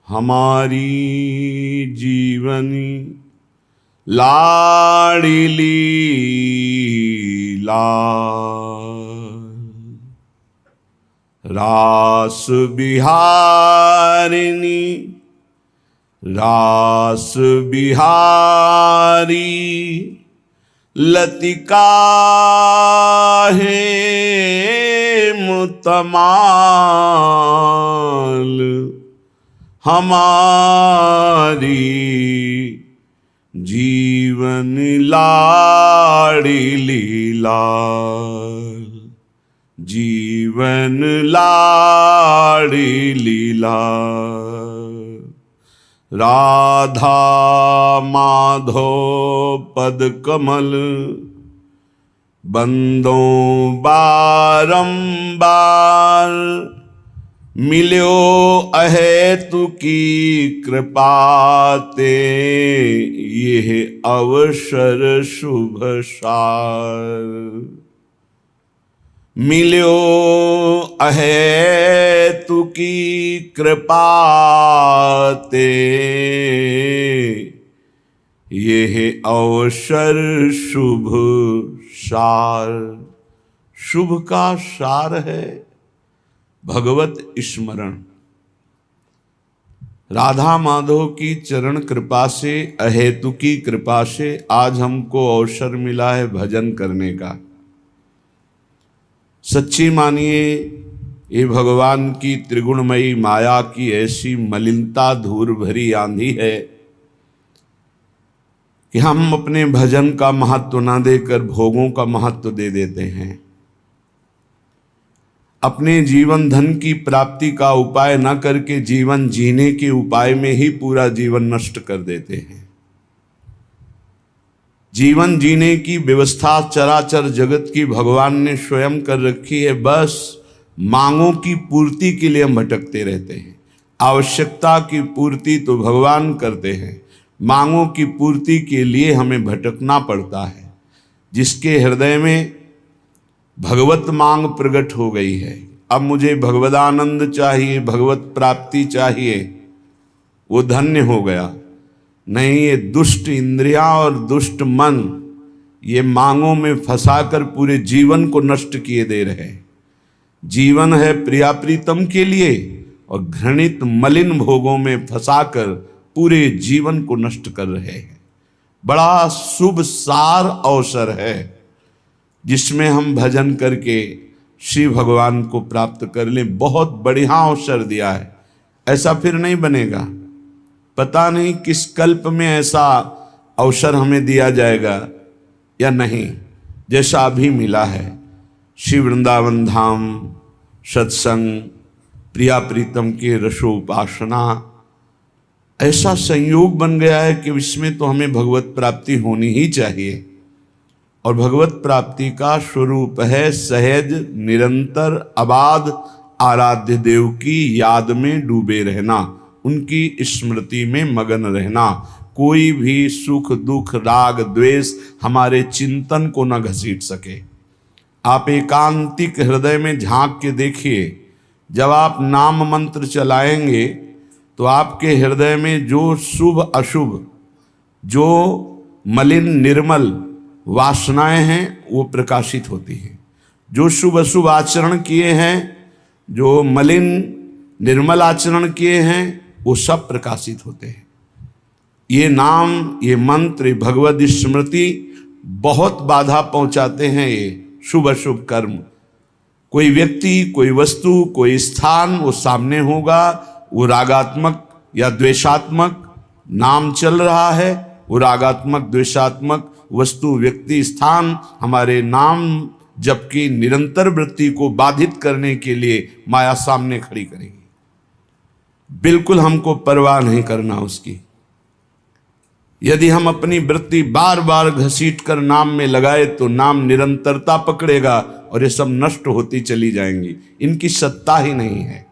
हमारी जीवनी लाडली लाल, रास बिहारिनी रास बिहारी, लतिका है मुतमाल, हमारी जीवन लाडली लाल, जीवन लाडली लाल। राधा माधो पद कमल, बंदों बारंबार, मिल्यो अहेतु की कृपा ते, यह अवसर शुभ सार। मिल्यो अहेतु की कृपा ते, यह अवसर शुभ सार। शुभ का सार है भगवत स्मरण। राधा माधव की चरण कृपा से, अहेतु की कृपा से आज हमको अवसर मिला है भजन करने का। सच्ची मानिए, ये भगवान की त्रिगुणमयी माया की ऐसी मलिनता धूल भरी आंधी है कि हम अपने भजन का महत्व ना देकर भोगों का महत्व दे देते हैं। अपने जीवन धन की प्राप्ति का उपाय न करके जीवन जीने के उपाय में ही पूरा जीवन नष्ट कर देते हैं। जीवन जीने की व्यवस्था चराचर जगत की भगवान ने स्वयं कर रखी है। बस मांगों की पूर्ति के लिए हम भटकते रहते हैं। आवश्यकता की पूर्ति तो भगवान करते हैं, मांगों की पूर्ति के लिए हमें भटकना पड़ता है। जिसके हृदय में भगवत मांग प्रकट हो गई है, अब मुझे भगवदानंद चाहिए, भगवत प्राप्ति चाहिए, वो धन्य हो गया। नहीं, ये दुष्ट इंद्रियां और दुष्ट मन ये मांगों में फंसाकर पूरे जीवन को नष्ट किए दे रहे हैं। जीवन है प्रिया प्रीतम के लिए और घृणित मलिन भोगों में फंसाकर पूरे जीवन को नष्ट कर रहे हैं। बड़ा शुभ सार अवसर है जिसमें हम भजन करके श्री भगवान को प्राप्त कर लें। बहुत बढ़िया अवसर दिया है, ऐसा फिर नहीं बनेगा। पता नहीं किस कल्प में ऐसा अवसर हमें दिया जाएगा या नहीं, जैसा अभी मिला है। श्री वृंदावन धाम सत्संग, प्रिया प्रीतम के रसोपासना, ऐसा संयोग बन गया है कि इसमें तो हमें भगवत प्राप्ति होनी ही चाहिए। और भगवत प्राप्ति का स्वरूप है सहज निरंतर अबाध आराध्य देव की याद में डूबे रहना, उनकी स्मृति में मगन रहना। कोई भी सुख दुख राग द्वेष हमारे चिंतन को न घसीट सके। आप एकांतिक हृदय में झांक के देखिए, जब आप नाम मंत्र चलाएंगे तो आपके हृदय में जो शुभ अशुभ, जो मलिन निर्मल वासनाएं हैं वो प्रकाशित होती हैं। जो शुभ अशुभ आचरण किए हैं, जो मलिन निर्मल आचरण किए हैं, वो सब प्रकाशित होते हैं। ये नाम, ये मंत्र, भगवद स्मृति बहुत बाधा पहुंचाते हैं। ये शुभ अशुभ कर्म, कोई व्यक्ति, कोई वस्तु, कोई स्थान वो सामने होगा, वो रागात्मक या द्वेषात्मक नाम चल रहा है, वो रागात्मक द्वेषात्मक वस्तु व्यक्ति स्थान हमारे नाम जबकि निरंतर वृत्ति को बाधित करने के लिए माया सामने खड़ी करेगी। बिल्कुल हमको परवाह नहीं करना उसकी। यदि हम अपनी वृत्ति बार बार घसीट कर नाम में लगाए तो नाम निरंतरता पकड़ेगा और ये सब नष्ट होती चली जाएंगी। इनकी सत्ता ही नहीं है।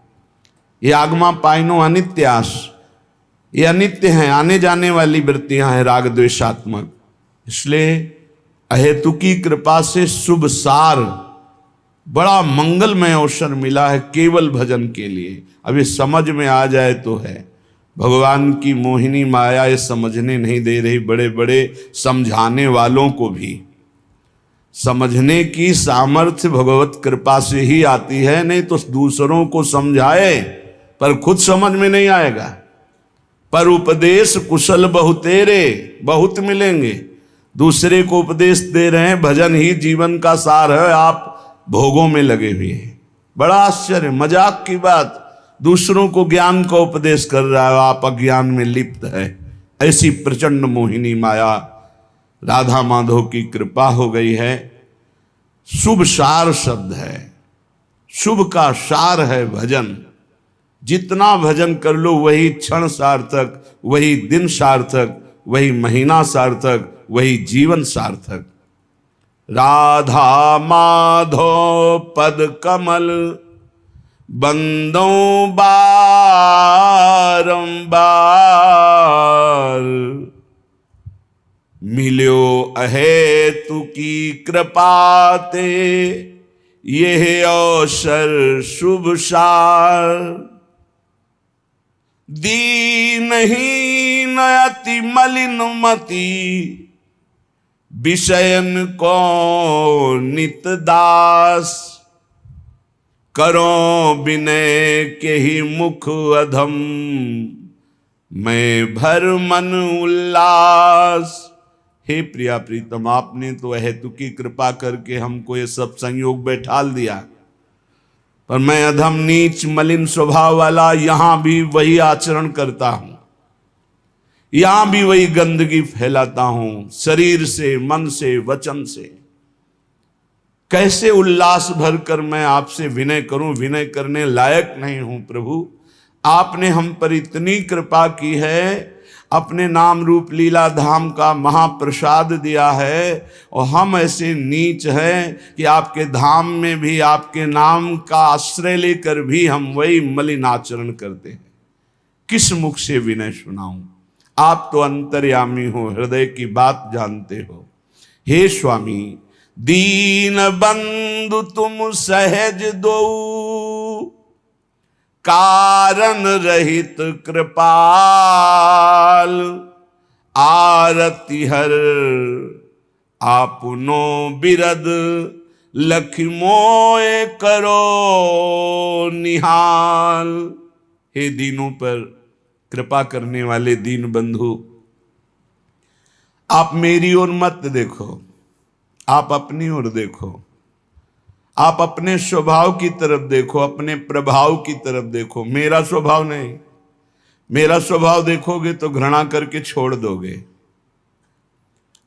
ये आगमा पाइनो अनित्यास, ये अनित्य हैं, आने जाने वाली वृत्तियां हैं राग द्वेषात्मक। इसलिए अहेतुकी कृपा से शुभ सार बड़ा मंगलमय अवसर मिला है केवल भजन के लिए। अब ये समझ में आ जाए तो है। भगवान की मोहिनी माया ये समझने नहीं दे रही। बड़े बड़े समझाने वालों को भी समझने की सामर्थ्य भगवत कृपा से ही आती है, नहीं तो दूसरों को समझाए पर खुद समझ में नहीं आएगा। पर उपदेश कुशल बहुतेरे, बहुत मिलेंगे। दूसरे को उपदेश दे रहे हैं, भजन ही जीवन का सार है, आप भोगों में लगे हुए हैं। बड़ा आश्चर्य, मजाक की बात, दूसरों को ज्ञान का उपदेश कर रहा है, आप अज्ञान में लिप्त है। ऐसी प्रचंड मोहिनी माया राधा माधव की कृपा हो गई है। शुभ सार शब्द है, शुभ का सार है भजन। जितना भजन कर लो वही क्षण सार्थक, वही दिन सार्थक, वही महीना सार्थक, वही जीवन सार्थक। राधा माधव पद कमल बंदो बारंबार, मिल्यो अहेतु की कृपाते, यह अवसर शुभ सार। दीनहीन अति मलिन मति, विषयन को नित दास। करो विनय के ही मुख अधम, मैं भर मन उल्लास। हे प्रिया प्रीतम, आपने तो हेतु की कृपा करके हमको ये सब संयोग बैठाल दिया, पर मैं अधम नीच मलिन स्वभाव वाला यहां भी वही आचरण करता हूं, यहां भी वही गंदगी फैलाता हूं, शरीर से, मन से, वचन से। कैसे उल्लास भरकर मैं आपसे विनय करूं? विनय करने लायक नहीं हूं प्रभु। आपने हम पर इतनी कृपा की है, अपने नाम रूप लीला धाम का महाप्रसाद दिया है, और हम ऐसे नीच हैं कि आपके धाम में भी आपके नाम का आश्रय लेकर भी हम वही मलिन आचरण करते हैं। किस मुख से विनय सुनाऊं? आप तो अंतर्यामी हो, हृदय की बात जानते हो। हे स्वामी, दीन बंधु तुम सहज दो, कारण रहित कृपाल। आरती हर आपनो बिरद, लखि मोए करो निहाल। हे दीनों पर कृपा करने वाले दीन बंधु, आप मेरी ओर मत देखो, आप अपनी ओर देखो। आप अपने स्वभाव की तरफ देखो, अपने प्रभाव की तरफ देखो, मेरा स्वभाव नहीं। मेरा स्वभाव देखोगे तो घृणा करके छोड़ दोगे।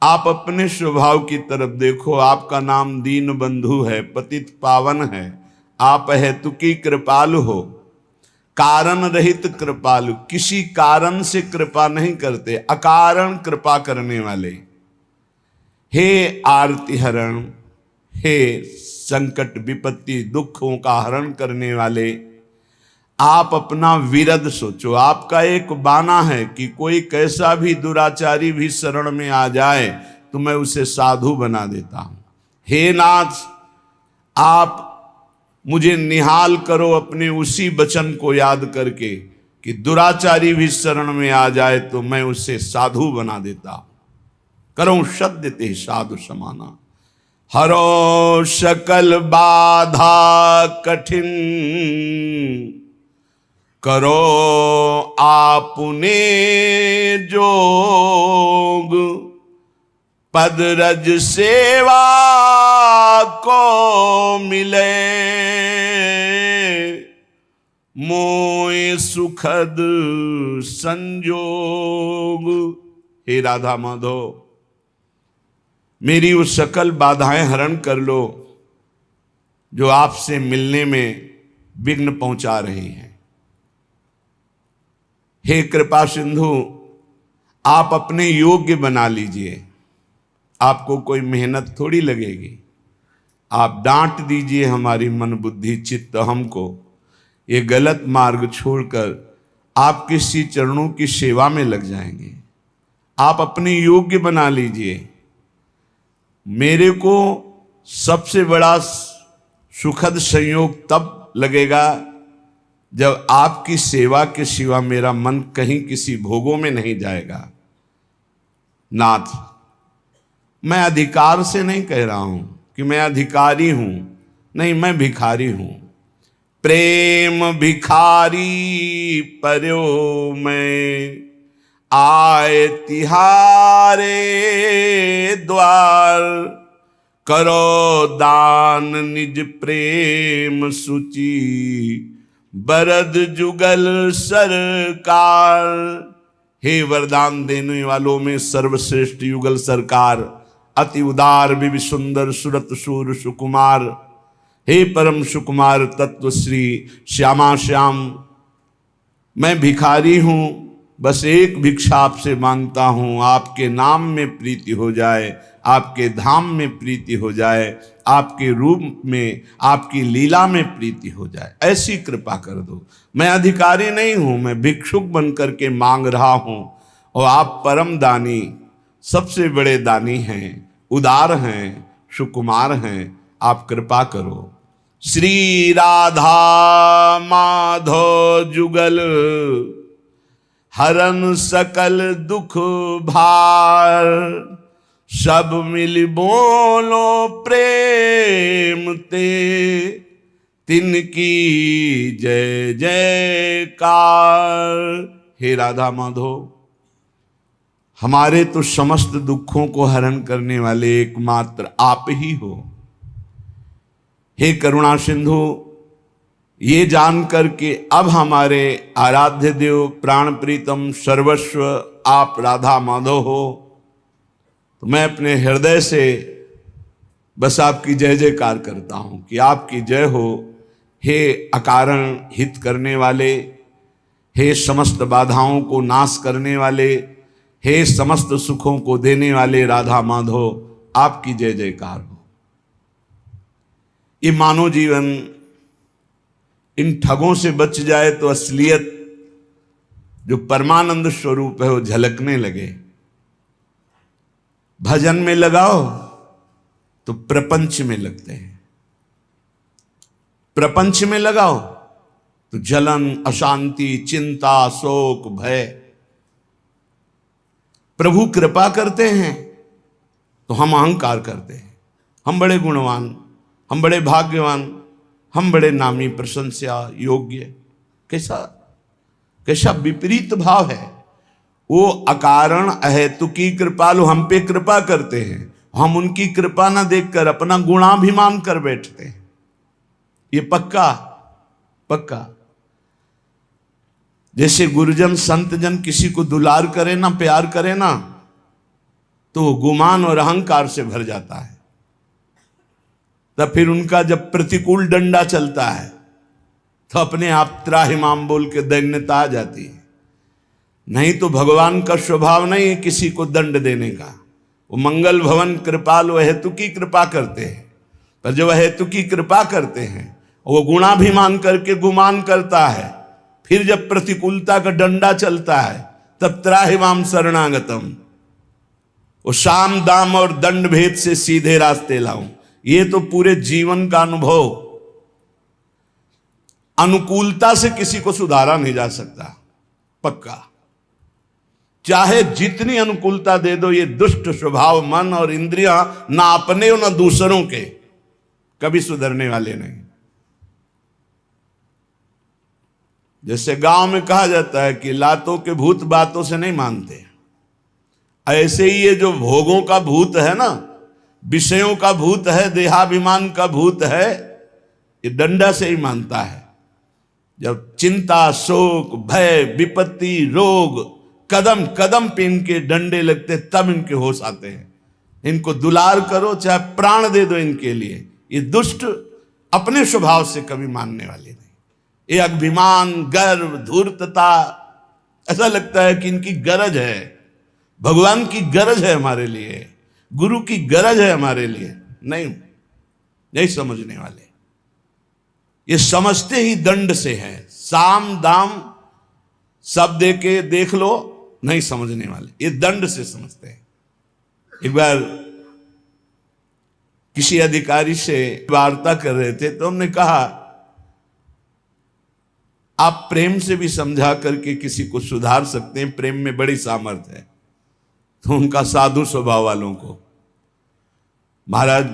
आप अपने स्वभाव की तरफ देखो। आपका नाम दीन बंधु है, पतित पावन है। आप हेतुकी कृपालु हो, कारण रहित कृपालु। किसी कारण से कृपा नहीं करते, अकारण कृपा करने वाले। हे आरती हरण, हे संकट विपत्ति दुखों का हरण करने वाले, आप अपना विरद सोचो। आपका एक बाना है कि कोई कैसा भी दुराचारी भी शरण में आ जाए तो मैं उसे साधु बना देता हूं। हे नाथ, आप मुझे निहाल करो अपने उसी वचन को याद करके कि दुराचारी भी शरण में आ जाए तो मैं उसे साधु बना देता हूं। करो सद्य ते साधु समाना, हरो सकल बाधा कठिन। करो आपने जोग, पद रज सेवा को मिले। मोए सुखद संजोग। हे राधा माधव, मेरी वो सकल बाधाएं हरण कर लो जो आपसे मिलने में विघ्न पहुंचा रही हैं। हे कृपा सिंधु, आप अपने योग्य बना लीजिए। आपको कोई मेहनत थोड़ी लगेगी। आप डांट दीजिए हमारी मन बुद्धि चित्त हमको, ये गलत मार्ग छोड़कर आपके श्री चरणों की सेवा में लग जाएंगे। आप अपने योग्य बना लीजिए। मेरे को सबसे बड़ा सुखद संयोग तब लगेगा जब आपकी सेवा के सिवा मेरा मन कहीं किसी भोगों में नहीं जाएगा। नाथ, मैं अधिकार से नहीं कह रहा हूं कि मैं अधिकारी हूं, नहीं, मैं भिखारी हूं। प्रेम भिखारी पर्यो मैं, आए तिहारे द्वार। करो दान निज प्रेम सूची, बरद जुगल सरकार। हे वरदान देने वालों में सर्वश्रेष्ठ युगल सरकार, अति उदार विवि सुंदर सुरत सूर सुकुमार, हे परम सुकुमार तत्व श्री श्यामा श्याम, मैं भिखारी हूं, बस एक भिक्षा आपसे मांगता हूं, आपके नाम में प्रीति हो जाए, आपके धाम में प्रीति हो जाए, आपके रूप में, आपकी लीला में प्रीति हो जाए, ऐसी कृपा कर दो। मैं अधिकारी नहीं हूं, मैं भिक्षुक बन करके मांग रहा हूं, और आप परम दानी, सबसे बड़े दानी हैं, उदार हैं, सुकुमार हैं, आप कृपा करो। श्री राधा माधव जुगल, हरन सकल दुख भार। सब मिल बोलो प्रेम ते, तिनकी जय जयकार। हे राधा माधव, हमारे तो समस्त दुखों को हरण करने वाले एकमात्र आप ही हो। हे करुणा सिंधु, ये जान करके अब हमारे आराध्य देव, प्राण प्रीतम, सर्वस्व आप राधा माधव हो, तो मैं अपने हृदय से बस आपकी जय जयकार करता हूं कि आपकी जय हो। हे अकारण हित करने वाले, हे समस्त बाधाओं को नाश करने वाले, हे समस्त सुखों को देने वाले राधा माधव, आपकी जय जयकार हो। ये मानव जीवन इन ठगों से बच जाए तो असलियत जो परमानंद स्वरूप है वो झलकने लगे। भजन में लगाओ तो प्रपंच में लगते हैं, प्रपंच में लगाओ तो जलन, अशांति, चिंता, शोक, भय। प्रभु कृपा करते हैं तो हम अहंकार करते हैं, हम बड़े गुणवान, हम बड़े भाग्यवान, हम बड़े नामी, प्रशंसा योग्य। कैसा कैसा विपरीत भाव है। वो अकारण अहेतुकी कृपालु हम पे कृपा करते हैं, हम उनकी कृपा ना देखकर अपना गुणाभिमान कर बैठते हैं। ये पक्का पक्का। जैसे गुरुजन संतजन किसी को दुलार करे ना, प्यार करे ना, तो वो गुमान और अहंकार से भर जाता है। तब फिर उनका जब प्रतिकूल डंडा चलता है तो अपने आप त्राहिमाम बोल के दैन्यता आ जाती है। नहीं तो भगवान का स्वभाव नहीं है किसी को दंड देने का। वो मंगल भवन कृपालु अहेतुकी कृपा करते हैं, पर जब अहेतुकी कृपा करते हैं वो गुणाभिमान करके गुमान करता है, फिर जब प्रतिकूलता का डंडा चलता है तब त्राहिमाम शरणागतम, वो साम दाम और दंड भेद से सीधे रास्ते लाऊं। ये तो पूरे जीवन का अनुभव। अनुकूलता से किसी को सुधारा नहीं जा सकता, पक्का। चाहे जितनी अनुकूलता दे दो, ये दुष्ट स्वभाव मन और इंद्रियां ना अपने और ना दूसरों के कभी सुधरने वाले नहीं। जैसे गांव में कहा जाता है कि लातों के भूत बातों से नहीं मानते, ऐसे ही ये जो भोगों का भूत है ना, विषयों का भूत है, देहाभिमान का भूत है, ये डंडा से ही मानता है। जब चिंता, शोक, भय, विपत्ति, रोग कदम कदम पे इनके डंडे लगते, तब इनके होश आते हैं। इनको दुलार करो, चाहे प्राण दे दो इनके लिए, ये दुष्ट अपने स्वभाव से कभी मानने वाले नहीं। ये अभिमान, गर्व, धूर्तता, ऐसा लगता है कि इनकी गरज है, भगवान की गरज है हमारे लिए, गुरु की गरज है हमारे लिए। नहीं समझने वाले। ये समझते ही दंड से है, साम दाम सब दे के देख लो, नहीं समझने वाले, ये दंड से समझते हैं। एक बार किसी अधिकारी से वार्ता कर रहे थे तो हमने कहा, आप प्रेम से भी समझा करके किसी को सुधार सकते हैं, प्रेम में बड़ी सामर्थ्य है। तो उनका साधु स्वभाव वालों को, महाराज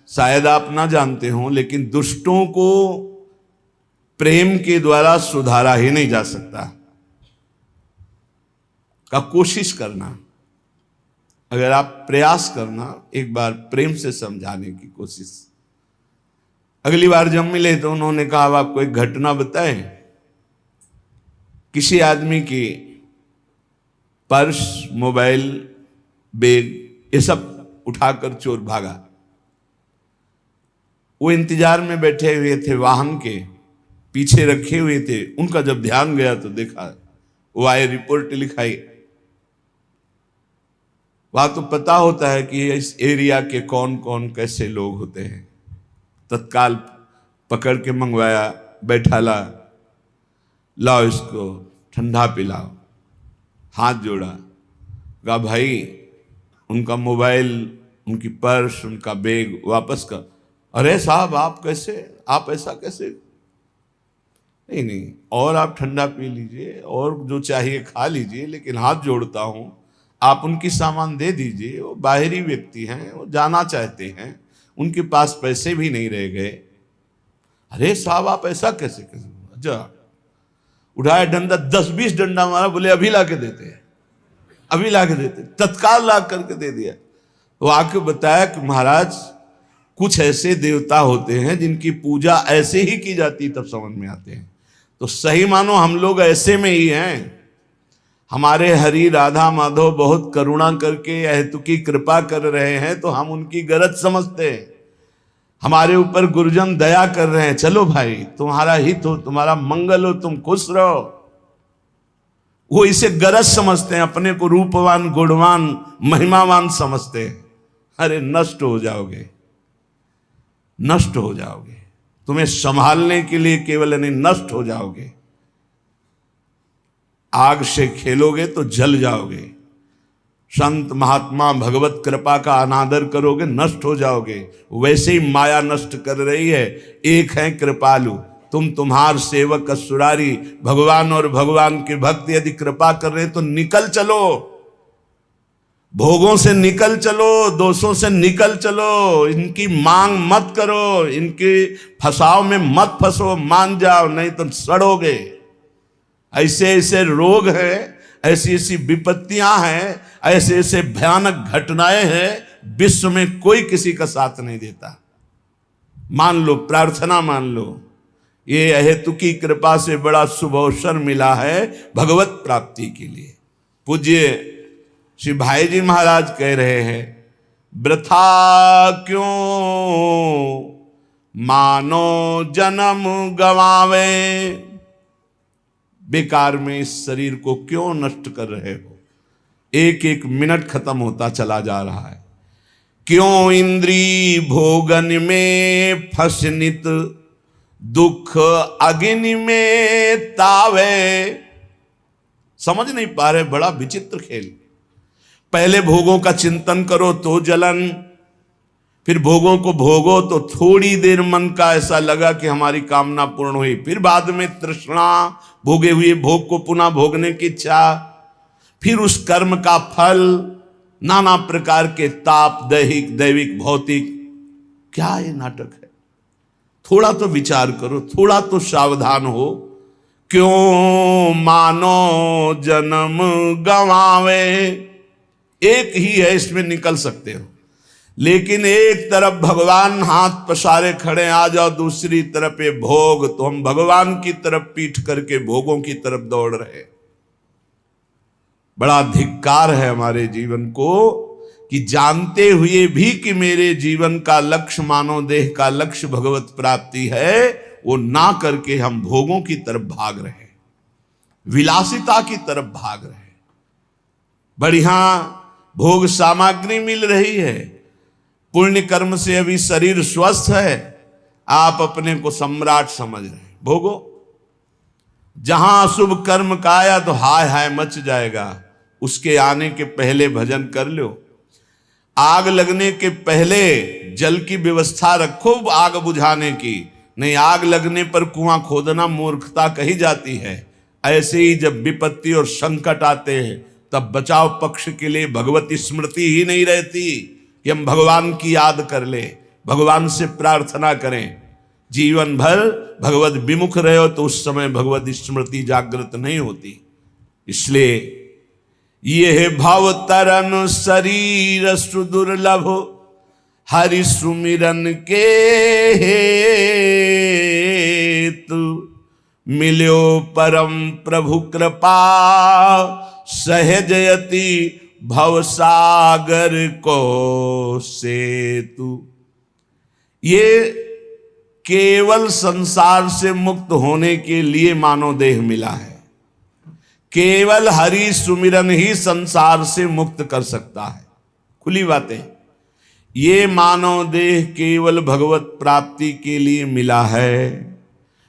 शायद आप ना जानते हो, लेकिन दुष्टों को प्रेम के द्वारा सुधारा ही नहीं जा सकता। का कोशिश करना, अगर आप प्रयास करना, एक बार प्रेम से समझाने की कोशिश। अगली बार जब मिले तो उन्होंने कहा अब आपको एक घटना बताए, किसी आदमी की पर्स, मोबाइल, बैग ये सब उठाकर चोर भागा। वो इंतजार में बैठे हुए थे, वाहन के पीछे रखे हुए थे। उनका जब ध्यान गया तो देखा, वो आए, रिपोर्ट लिखाई। वहां तो पता होता है कि इस एरिया के कौन कौन कैसे लोग होते हैं। तत्काल पकड़ के मंगवाया, बैठाला, लाओ इसको ठंडा पिलाओ, हाथ जोड़ा, कहा भाई उनका मोबाइल, उनकी पर्स, उनका बैग वापस कर। अरे साहब आप कैसे, आप ऐसा कैसे? नहीं, और आप ठंडा पी लीजिए और जो चाहिए खा लीजिए, लेकिन हाथ जोड़ता हूं आप उनकी सामान दे दीजिए। वो बाहरी व्यक्ति हैं, वो जाना चाहते हैं, उनके पास पैसे भी नहीं रह गए। अरे साहब आप ऐसा कैसे? अच्छा, उठाया डंडा, 10-20 डंडा मारा, बोले अभी ला के देते हैं, अभी ला के देते। तत्काल ला करके दे दिया। वो आके बताया कि महाराज कुछ ऐसे देवता होते हैं जिनकी पूजा ऐसे ही की जाती, तब समझ में आते हैं। तो सही मानो हम लोग ऐसे में ही हैं। हमारे हरि राधा माधव बहुत करुणा करके अहेतु की कृपा कर रहे हैं, तो हम उनकी गरज समझते हैं। हमारे ऊपर गुरुजन दया कर रहे हैं, चलो भाई तुम्हारा हित हो, तुम्हारा मंगल हो, तुम खुश रहो। वो इसे गरज समझते हैं, अपने को रूपवान, गुणवान, महिमावान समझते हैं। अरे नष्ट हो जाओगे, नष्ट हो जाओगे। तुम्हें संभालने के लिए केवल नहीं, नष्ट हो जाओगे। आग से खेलोगे तो जल जाओगे। संत महात्मा भगवत कृपा का अनादर करोगे, नष्ट हो जाओगे। वैसे ही माया नष्ट कर रही है। एक है कृपालु, तुम तुम्हार सेवक असुरारी। भगवान और भगवान के भक्त यदि कृपा कर रहे तो निकल चलो, भोगों से निकल चलो, दोषों से निकल चलो। इनकी मांग मत करो, इनके फसाव में मत फंसो, मान जाओ, नहीं तो सड़ोगे। ऐसे ऐसे रोग हैं, ऐसी ऐसी विपत्तियां हैं, ऐसे ऐसे भयानक घटनाएं हैं, विश्व में कोई किसी का साथ नहीं देता। मान लो, प्रार्थना मान लो, ये अहेतु की कृपा से बड़ा शुभ अवसर मिला है भगवत प्राप्ति के लिए। पूज्य श्री भाई जी महाराज कह रहे हैं, वृथा क्यों मानो जन्म गवावे, बेकार में इस शरीर को क्यों नष्ट कर रहे हो। एक एक मिनट खत्म होता चला जा रहा है। क्यों इंद्री भोगन में फसनित, दुख अग्नि में तावे। समझ नहीं पा रहे, बड़ा विचित्र खेल। पहले भोगों का चिंतन करो तो जलन, फिर भोगों को भोगो तो थोड़ी देर मन का ऐसा लगा कि हमारी कामना पूर्ण हुई, फिर बाद में तृष्णा, भोगे हुए भोग को पुनः भोगने की इच्छा, फिर उस कर्म का फल, नाना प्रकार के ताप, दैहिक, दैविक, भौतिक। क्या ये नाटक है? थोड़ा तो विचार करो, थोड़ा तो सावधान हो। क्यों मानो जन्म गंवावे, एक ही है, इसमें निकल सकते हो। लेकिन एक तरफ भगवान हाथ पसारे खड़े, आ जाओ, दूसरी तरफ ये भोग, तो हम भगवान की तरफ पीठ करके भोगों की तरफ दौड़ रहे। बड़ा धिक्कार है हमारे जीवन को कि जानते हुए भी कि मेरे जीवन का लक्ष्य, मानव देह का लक्ष्य भगवत प्राप्ति है, वो ना करके हम भोगों की तरफ भाग रहे, विलासिता की तरफ भाग रहे। बढ़िया भोग सामग्री मिल रही है, पुण्य कर्म से अभी शरीर स्वस्थ है, आप अपने को सम्राट समझ रहे हैं। भोगो, जहां शुभ कर्म का आया तो हाय हाय मच जाएगा। उसके आने के पहले भजन कर लो। आग लगने के पहले जल की व्यवस्था रखो आग बुझाने की, नहीं, आग लगने पर कुआं खोदना मूर्खता कही जाती है। ऐसे ही जब विपत्ति और संकट आते हैं तब बचाव पक्ष के लिए भगवत स्मृति ही नहीं रहती कि हम भगवान की याद कर ले, भगवान से प्रार्थना करें। जीवन भर भगवत विमुख रहे हो तो उस समय भगवत स्मृति जागृत नहीं होती। इसलिए ये भव तरन शरीर सुदुर्लभ, हरि सुमिरन के हेतु, मिल्यो परम प्रभु कृपा, सहजयति भवसागर को सेतु। ये केवल संसार से मुक्त होने के लिए मानव देह मिला है। केवल हरि सुमिरन ही संसार से मुक्त कर सकता है। खुली बातें। ये मानव देह केवल भगवत प्राप्ति के लिए मिला है।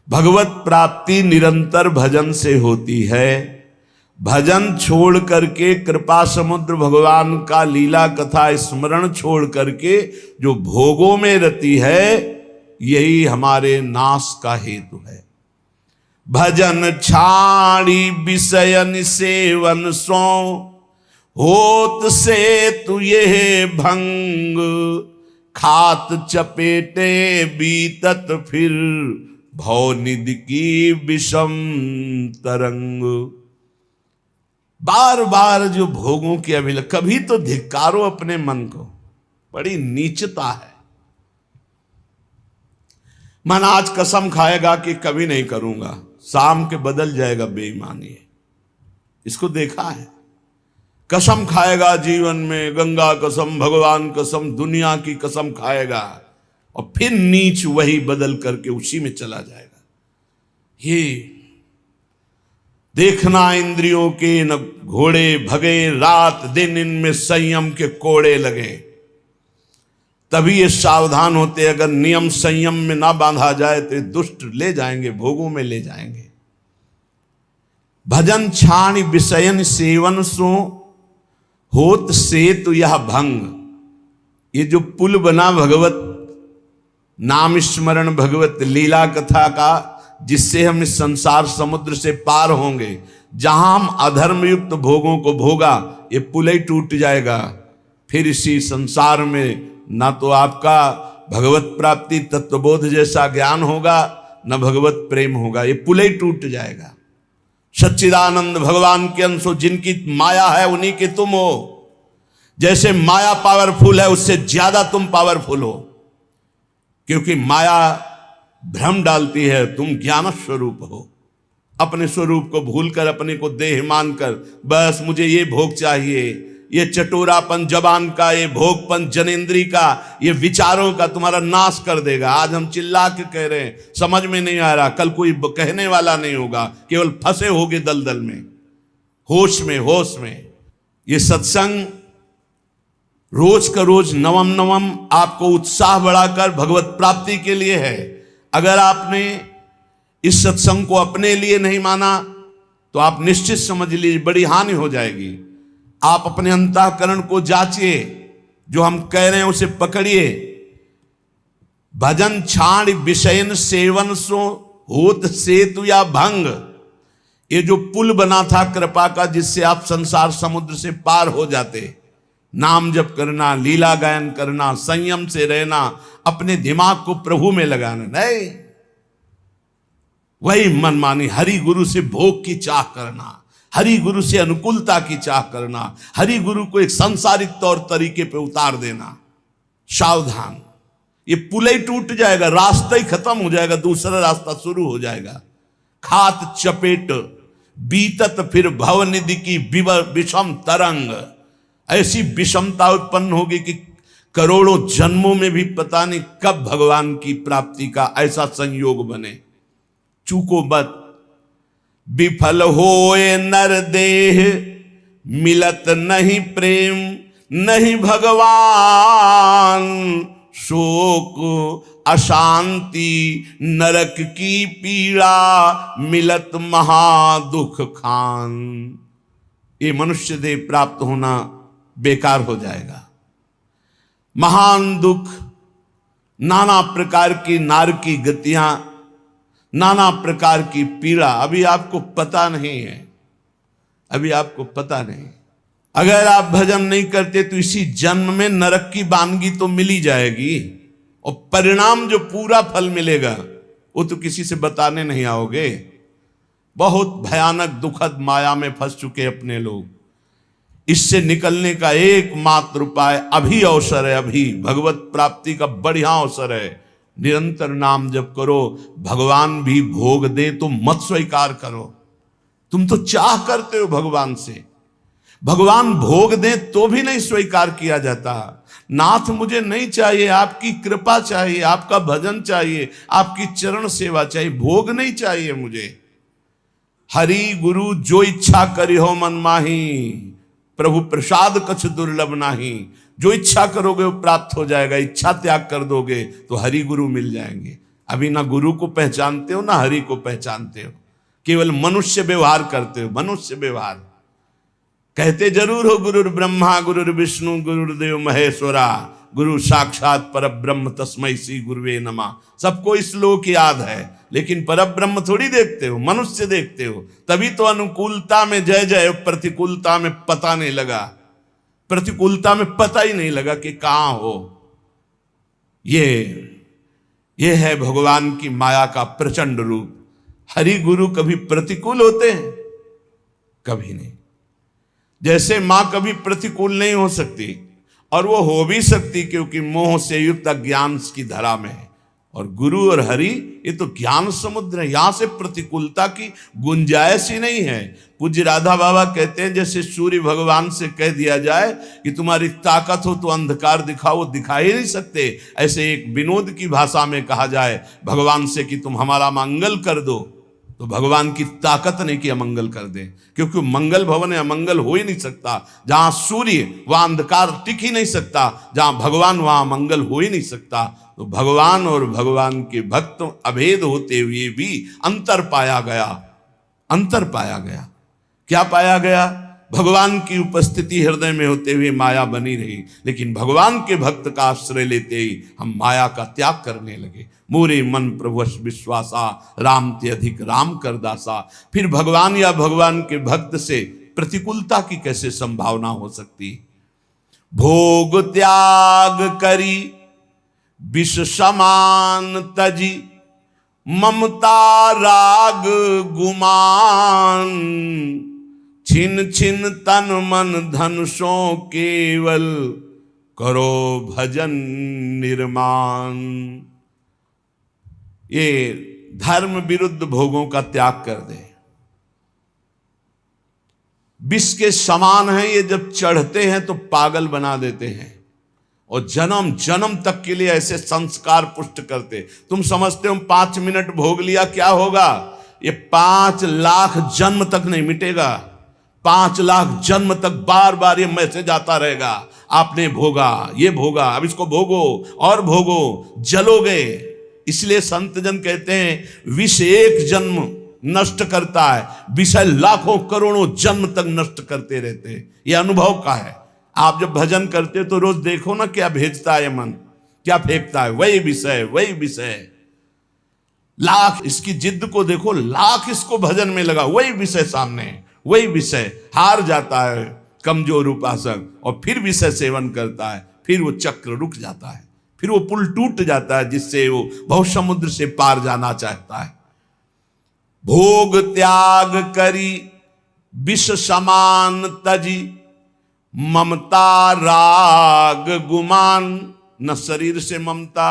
भगवत प्राप्ति निरंतर भजन से होती है। भजन छोड़ करके, कृपा समुद्र भगवान का लीला कथा स्मरण छोड़ करके जो भोगों में रति है, यही हमारे नाश का हेतु है। भजन छाड़ी विषयन सेवन सो, होत से तु ये भंग, खात चपेटे बीतत फिर, भवनिधि की विषम तरंग। बार बार जो भोगों की अभिलाषा, कभी तो धिक्कारो अपने मन को, बड़ी नीचता है। मन आज कसम खाएगा कि कभी नहीं करूंगा, शाम के बदल जाएगा बेईमानी। इसको देखा है। कसम खाएगा जीवन में, गंगा कसम, भगवान कसम, दुनिया की कसम खाएगा और फिर नीच वही बदल करके उसी में चला जाएगा। ये देखना इंद्रियों के न घोड़े भगे, रात दिन इनमें संयम के कोड़े लगे। तभी ये सावधान होते, अगर नियम संयम में ना बांधा जाए तो दुष्ट ले जाएंगे, भोगों में ले जाएंगे। भजन छाण विषयन सेवन सो, होत से तो यह भंग। ये जो पुल बना भगवत नाम स्मरण, भगवत लीला कथा का, जिससे हम इस संसार समुद्र से पार होंगे, जहां हम अधर्म युक्त भोगों को भोगा, ये पुल ही टूट जाएगा। फिर इसी संसार में ना तो आपका भगवत प्राप्ति तत्वबोध जैसा ज्ञान होगा, न भगवत प्रेम होगा, ये पुल ही टूट जाएगा। सच्चिदानंद भगवान के अंश हो, जिनकी माया है उन्हीं के तुम हो। जैसे माया पावरफुल है, उससे ज्यादा तुम पावरफुल हो, क्योंकि माया भ्रम डालती है, तुम ज्ञान स्वरूप हो। अपने स्वरूप को भूलकर, अपने को देह मानकर, बस मुझे ये भोग चाहिए, ये चटोरापन जबान का, ये भोगपन जनेंद्री का, ये विचारों का तुम्हारा नाश कर देगा। आज हम चिल्ला के कह रहे हैं, समझ में नहीं आ रहा, कल कोई कहने वाला नहीं होगा, केवल फंसे होगे दलदल में, होश में, होश में। ये सत्संग रोज का रोज नवम नवम आपको उत्साह बढ़ाकर भगवत प्राप्ति के लिए है। अगर आपने इस सत्संग को अपने लिए नहीं माना तो आप निश्चित समझ लीजिए बड़ी हानि हो जाएगी। आप अपने अंतःकरण को जांचिए, जो हम कह रहे हैं उसे पकड़िए। भजन छाण विषयन सेवन सो, होत सेतु या भंग। ये जो पुल बना था कृपा का, जिससे आप संसार समुद्र से पार हो जाते, नाम जप करना, लीला गायन करना, संयम से रहना, अपने दिमाग को प्रभु में लगाना, नहीं वही मनमानी हरि गुरु से भोग की चाह करना, हरि गुरु से अनुकूलता की चाह करना, हरि गुरु को एक सांसारिक तौर तरीके पे उतार देना। सावधान, ये पुल ही टूट जाएगा, रास्ता ही खत्म हो जाएगा, दूसरा रास्ता शुरू हो जाएगा। खात चपेट बीतत फिर भवनिधि की विषम तरंग। ऐसी विषमता उत्पन्न होगी कि करोड़ों जन्मों में भी पता नहीं कब भगवान की प्राप्ति का ऐसा संयोग बने। चूको मत। विफल होए नर देह, मिलत नहीं प्रेम नहीं भगवान। शोक अशांति नरक की पीड़ा, मिलत महादुख खान। ये मनुष्य देह प्राप्त होना बेकार हो जाएगा। महान दुख नाना प्रकार की नार की गतियां, नाना प्रकार की पीड़ा अभी आपको पता नहीं है, अभी आपको पता नहीं। अगर आप भजन नहीं करते तो इसी जन्म में नरक की वानगी तो मिली जाएगी, और परिणाम जो पूरा फल मिलेगा वो तो किसी से बताने नहीं आओगे। बहुत भयानक दुखद माया में फंस चुके अपने लोग। इससे निकलने का एकमात्र उपाय अभी अवसर है, अभी भगवत प्राप्ति का बढ़िया अवसर है। निरंतर नाम जप करो, भगवान भी भोग दे तो मत स्वीकार करो। तुम तो चाह करते हो भगवान से, भगवान भोग दे तो भी नहीं स्वीकार किया जाता। नाथ मुझे नहीं चाहिए, आपकी कृपा चाहिए, आपका भजन चाहिए, आपकी चरण सेवा चाहिए, भोग नहीं चाहिए मुझे। हरि गुरु जो इच्छा करी हो मन माही, प्रभु प्रसाद कछ दुर्लभ नाही। जो इच्छा करोगे वो प्राप्त हो जाएगा, इच्छा त्याग कर दोगे तो हरि गुरु मिल जाएंगे। अभी ना गुरु को पहचानते हो ना हरि को पहचानते हो, केवल मनुष्य व्यवहार करते हो, मनुष्य व्यवहार। कहते जरूर हो गुरुर ब्रह्मा गुरुर विष्णु गुरुर्देव महेश्वरा, गुरु साक्षात पर ब्रह्म तस्मै श्री गुरुवे नमः। सबको श्लोक याद है, लेकिन पर ब्रह्म थोड़ी देखते हो, मनुष्य देखते हो। तभी तो अनुकूलता में जय जय, प्रतिकूलता में पता नहीं लगा, प्रतिकूलता में पता ही नहीं लगा कि कहां हो। ये है भगवान की माया का प्रचंड रूप। हरि गुरु कभी प्रतिकूल होते हैं? कभी नहीं। जैसे मां कभी प्रतिकूल नहीं हो सकती, और वो हो भी सकती क्योंकि मोह से युक्त अज्ञान की धरा में है। और गुरु और हरि ये तो ज्ञान समुद्र है, यहां से प्रतिकूलता की गुंजाइश ही नहीं है। पूज्य राधा बाबा कहते हैं जैसे सूर्य भगवान से कह दिया जाए कि तुम्हारी ताकत हो तो अंधकार दिखाओ, वो दिखा ही नहीं सकते। ऐसे एक विनोद की भाषा में कहा जाए भगवान से कि तुम हमारा मंगल कर दो, तो भगवान की ताकत नहीं कि अमंगल कर दे, क्योंकि मंगल भवन है, अमंगल हो ही नहीं सकता। जहां सूर्य वहां अंधकार टिक ही नहीं सकता, जहां भगवान वहां मंगल हो ही नहीं सकता। तो भगवान और भगवान के भक्त अभेद होते हुए भी अंतर पाया गया। अंतर पाया गया, क्या पाया गया? भगवान की उपस्थिति हृदय में होते हुए माया बनी रही, लेकिन भगवान के भक्त का आश्रय लेते ही हम माया का त्याग करने लगे। मोरे मन प्रभुवश विश्वासा, राम ते अधिक राम कर दासा। फिर भगवान या भगवान के भक्त से प्रतिकूलता की कैसे संभावना हो सकती? भोग त्याग करी विष समान तजी, ममता राग गुमान। छिन छिन तन मन धन सो केवल, करो भजन निर्माण। ये धर्म विरुद्ध भोगों का त्याग कर दे। विष के समान है ये, जब चढ़ते हैं तो पागल बना देते हैं, और जन्म जन्म तक के लिए ऐसे संस्कार पुष्ट करते। तुम समझते हो 5 मिनट भोग लिया क्या होगा? ये 5 लाख जन्म तक नहीं मिटेगा। 5 लाख जन्म तक बार बार ये मैसेज आता रहेगा, आपने भोगा, ये भोगा, अब इसको भोगो और भोगो, जलोगे। इसलिए संत जन कहते हैं विष एक जन्म नष्ट करता है, विषय लाखों करोड़ों जन्म तक नष्ट करते रहते हैं। ये अनुभव का है। आप जब भजन करते तो रोज देखो ना क्या भेजता है मन, क्या फेंकता है, वही विषय वही विषय। लाख इसकी जिद को देखो, लाख इसको भजन में लगा, वही विषय सामने, वही विषय। हार जाता है कमजोर उपासक और फिर विषय सेवन करता है, फिर वो चक्र रुक जाता है, फिर वो पुल टूट जाता है जिससे वो बहुत समुद्र से पार जाना चाहता है। भोग त्याग करी विष समान तजी, ममता राग गुमान। न शरीर से ममता,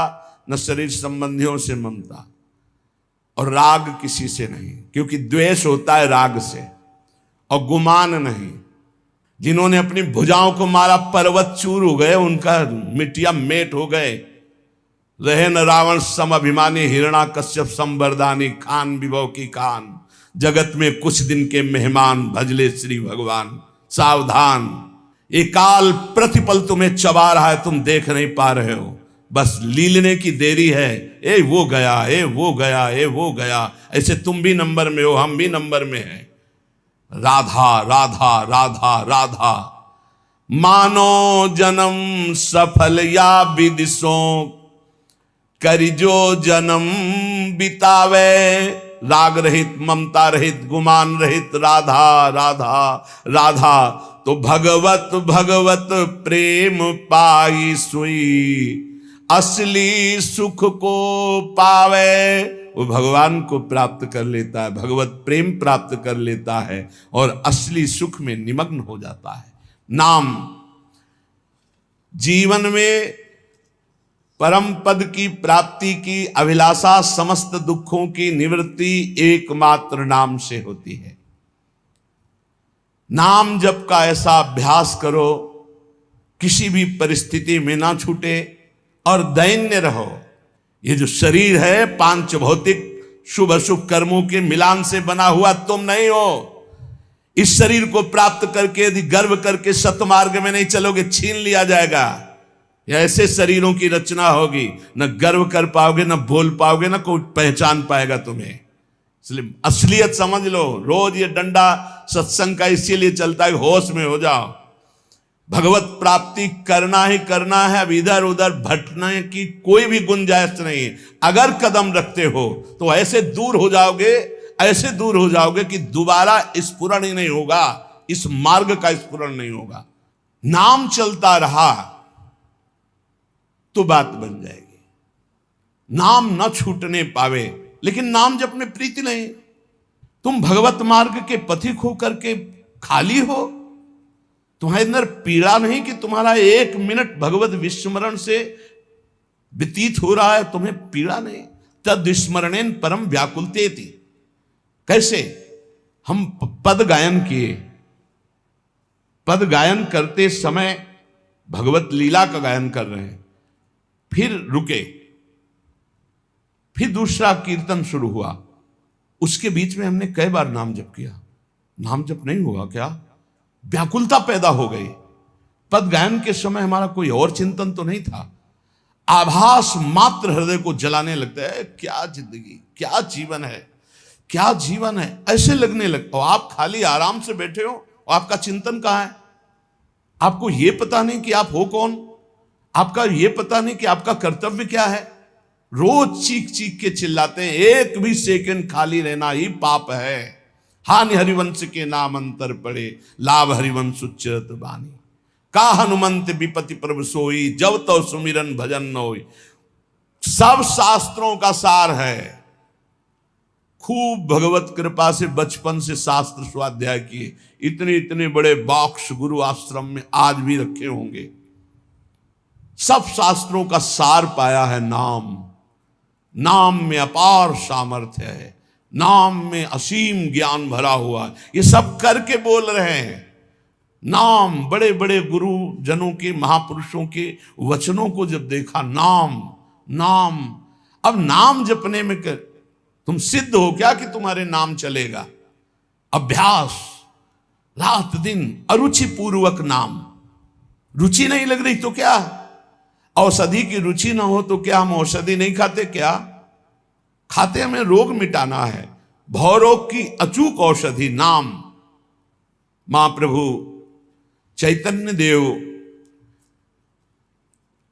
न शरीर संबंधियों से ममता, और राग किसी से नहीं, क्योंकि द्वेष होता है राग से, और गुमान नहीं। जिन्होंने अपनी भुजाओं को मारा पर्वत चूर हो गए, उनका मिट्टिया मेट हो गए। रहे न रावण सम अभिमानी, हिरणा कश्यप संबरदानी, खान विभव की खान। जगत में कुछ दिन के मेहमान, भजले श्री भगवान। सावधान, ये काल प्रतिपल तुम्हें चबा रहा है, तुम देख नहीं पा रहे हो, बस लीलने की देरी है। ए वो गया, ए वो गया, ए वो गया। ऐसे तुम भी नंबर में हो, हम भी नंबर में हैं। राधा राधा राधा राधा, मानो जन्म सफल या विदिशों, करिजो जन्म बितावे, राग रहित, ममता रहित, गुमान रहित, राधा राधा राधा, तो भगवत भगवत प्रेम पाई सोई असली सुख को पावे। वो भगवान को प्राप्त कर लेता है, भगवत प्रेम प्राप्त कर लेता है और असली सुख में निमग्न हो जाता है। नाम जीवन में परम पद की प्राप्ति की अभिलाषा, समस्त दुखों की निवृत्ति एकमात्र नाम से होती है। नाम जप का ऐसा अभ्यास करो, किसी भी परिस्थिति में ना छूटे और दैन्य रहो। ये जो शरीर है पांच भौतिक शुभ अशुभ कर्मों के मिलान से बना हुआ तुम नहीं हो। इस शरीर को प्राप्त करके यदि गर्व करके सतमार्ग में नहीं चलोगे, छीन लिया जाएगा। या ऐसे शरीरों की रचना होगी, न गर्व कर पाओगे, न बोल पाओगे, न कोई पहचान पाएगा तुम्हें। इसलिए असलियत समझ लो। रोज ये डंडा सत्संग का इसीलिए चलता है, होश में हो जाओ। भगवत प्राप्ति करना ही करना है, अब इधर उधर भटकने की कोई भी गुंजाइश नहीं। अगर कदम रखते हो तो ऐसे दूर हो जाओगे, ऐसे दूर हो जाओगे कि दोबारा स्फुरण ही नहीं होगा, इस मार्ग का स्फुरण नहीं होगा। नाम चलता रहा तो बात बन जाएगी। नाम न छूटने पावे, लेकिन नाम जप में प्रीति नहीं। तुम भगवत मार्ग के पथिक हो करके खाली हो, तुम्हारे अंदर पीड़ा नहीं कि तुम्हारा 1 मिनट भगवत विस्मरण से व्यतीत हो रहा है, तुम्हें पीड़ा नहीं। तद स्मरणेन परम व्याकुलतेति। कैसे? हम पद गायन किए, पद गायन करते समय भगवत लीला का गायन कर रहे हैं, फिर रुके, फिर दूसरा कीर्तन शुरू हुआ। उसके बीच में हमने कई बार नाम जप किया, नाम जप नहीं हुआ क्या? व्याकुलता पैदा हो गई। पद गायन के समय हमारा कोई और चिंतन तो नहीं था, आभास मात्र हृदय को जलाने लगता है। क्या जिंदगी, क्या जीवन है, क्या जीवन है, ऐसे लगने लगता। और आप खाली आराम से बैठे हो और आपका चिंतन कहाँ है? आपको यह पता नहीं कि आप हो कौन, आपका यह पता नहीं कि आपका कर्तव्य क्या है। रोज चीख चीख के चिल्लाते हैं, एक भी सेकंड खाली रहना ही पाप है। हानि हरिवंश के नाम अंतर पड़े, लाभ हरिवंश उच्चरत बानी। का हनुमंत विपति प्रभु सोई, जब तो सुमिरन भजन न होई। सब शास्त्रों का सार है। खूब भगवत कृपा से बचपन से शास्त्र स्वाध्याय किए, इतने इतने बड़े बॉक्स गुरु आश्रम में आज भी रखे होंगे। सब शास्त्रों का सार पाया है नाम। नाम में अपार सामर्थ्य है, नाम में असीम ज्ञान भरा हुआ है। ये सब करके बोल रहे हैं। नाम, बड़े बड़े गुरु जनों के, महापुरुषों के वचनों को जब देखा, नाम नाम। अब नाम जपने में तुम सिद्ध हो क्या कि तुम्हारे नाम चलेगा? अभ्यास, रात दिन अरुचि पूर्वक नाम। रुचि नहीं लग रही तो क्या? औषधि की रुचि ना हो तो क्या हम औषधि नहीं खाते? क्या खाते? हमें रोग मिटाना है। भवरोग की अचूक औषधि नाम। महाप्रभु चैतन्य देव,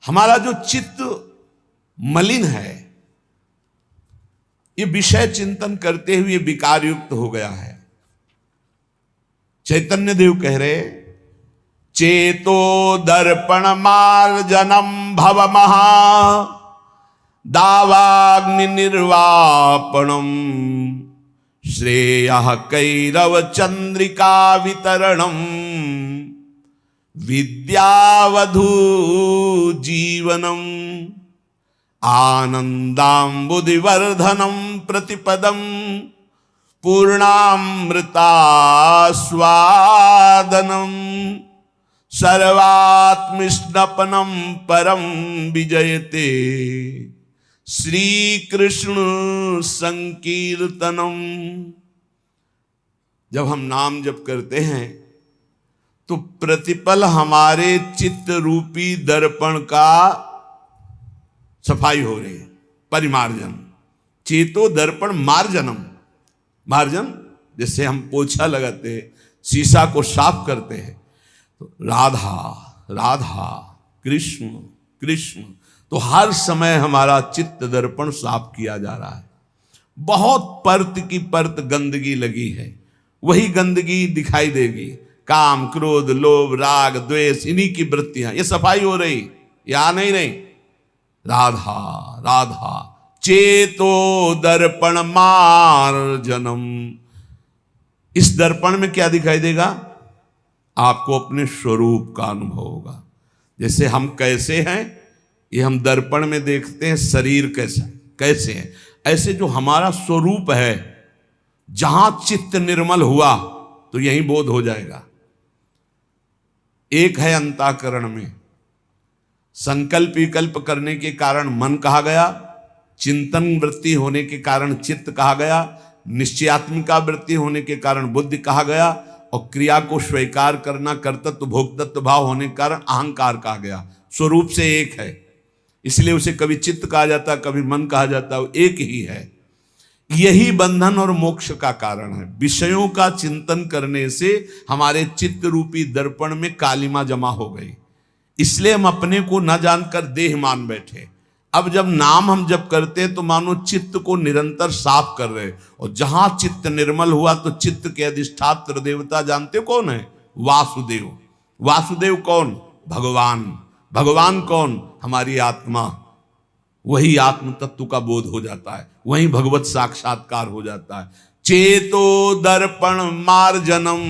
हमारा जो चित्त मलिन है, ये विषय चिंतन करते हुए विकार युक्त हो गया है। चैतन्य देव कह रहे, चेतो दर्पण मार्जनम भव महा दावाग्नि निर्वापणम श्रेयः कैरव चंद्रिका वितरणम विद्यावधू जीवनम आनंदाम्बुधिवर्धनम प्रतिपदम पूर्णामृतास्वादनम सर्वात्मस्नपनम परम विजयते श्री कृष्ण संकीर्तनम। जब हम नाम जप करते हैं तो प्रतिपल हमारे चित्त रूपी दर्पण का सफाई हो रही है, परिमार्जन। चेतो दर्पण मार्जनम। मार्जन जैसे हम पोछा लगाते हैं, शीशा को साफ करते हैं, तो राधा राधा कृष्ण कृष्ण, तो तो हर समय हमारा चित्त दर्पण साफ किया जा रहा है। बहुत परत की परत गंदगी लगी है, वही गंदगी दिखाई देगी। काम, क्रोध, लोभ, राग, द्वेष, इन्हीं की वृत्तियां, ये सफाई हो रही, या नहीं रही। राधा राधा चेतो दर्पण मार्जनम। इस दर्पण में क्या दिखाई देगा? आपको अपने स्वरूप का अनुभव होगा। जैसे हम कैसे हैं, ये हम दर्पण में देखते हैं, शरीर कैसा कैसे है, ऐसे जो हमारा स्वरूप है, जहां चित्त निर्मल हुआ तो यही बोध हो जाएगा। एक है अंतःकरण में, संकल्प विकल्प करने के कारण मन कहा गया, चिंतन वृत्ति होने के कारण चित्त कहा गया, निश्चयात्मिका वृत्ति होने के कारण बुद्धि कहा गया, और क्रिया को स्वीकार करना, कर्तृत्व भोक्तृत्व भाव होने के कारण अहंकार कहा गया। स्वरूप से एक है, इसलिए उसे कभी चित्त कहा जाता, कभी मन कहा जाता, वो एक ही है। यही बंधन और मोक्ष का कारण है। विषयों का चिंतन करने से हमारे चित्त रूपी दर्पण में कालिमा जमा हो गई, इसलिए हम अपने को न जानकर देह मान बैठे। अब जब नाम हम जब करते हैं तो मानो चित्त को निरंतर साफ कर रहे, और जहां चित्त निर्मल हुआ तो चित्त के अधिष्ठात्र देवता जानते कौन है? वासुदेव। वासुदेव कौन? भगवान। भगवान कौन? हमारी आत्मा। वही आत्म तत्व का बोध हो जाता है, वही भगवत साक्षात्कार हो जाता है। चेतो दर्पण मार्जनम।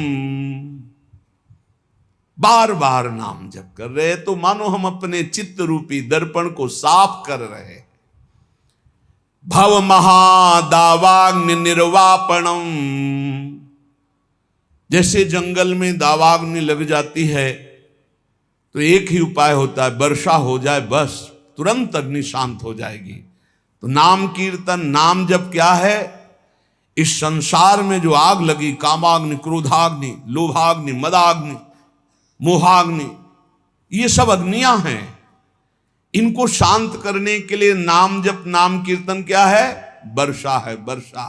बार बार नाम जप कर रहे तो मानो हम अपने चित्त रूपी दर्पण को साफ कर रहे। भव महादावाग्नि निर्वापणम। जैसे जंगल में दावाग्नि लग जाती है तो एक ही उपाय होता है, वर्षा हो जाए, बस तुरंत अग्नि शांत हो जाएगी। तो नाम कीर्तन, नाम जप क्या है? इस संसार में जो आग लगी, कामाग्नि, क्रोधाग्नि, लोभाग्नि, मदाग्नि, मोहाग्नि, ये सब अग्नियां हैं। इनको शांत करने के लिए नाम जप, नाम कीर्तन क्या है? वर्षा है, वर्षा।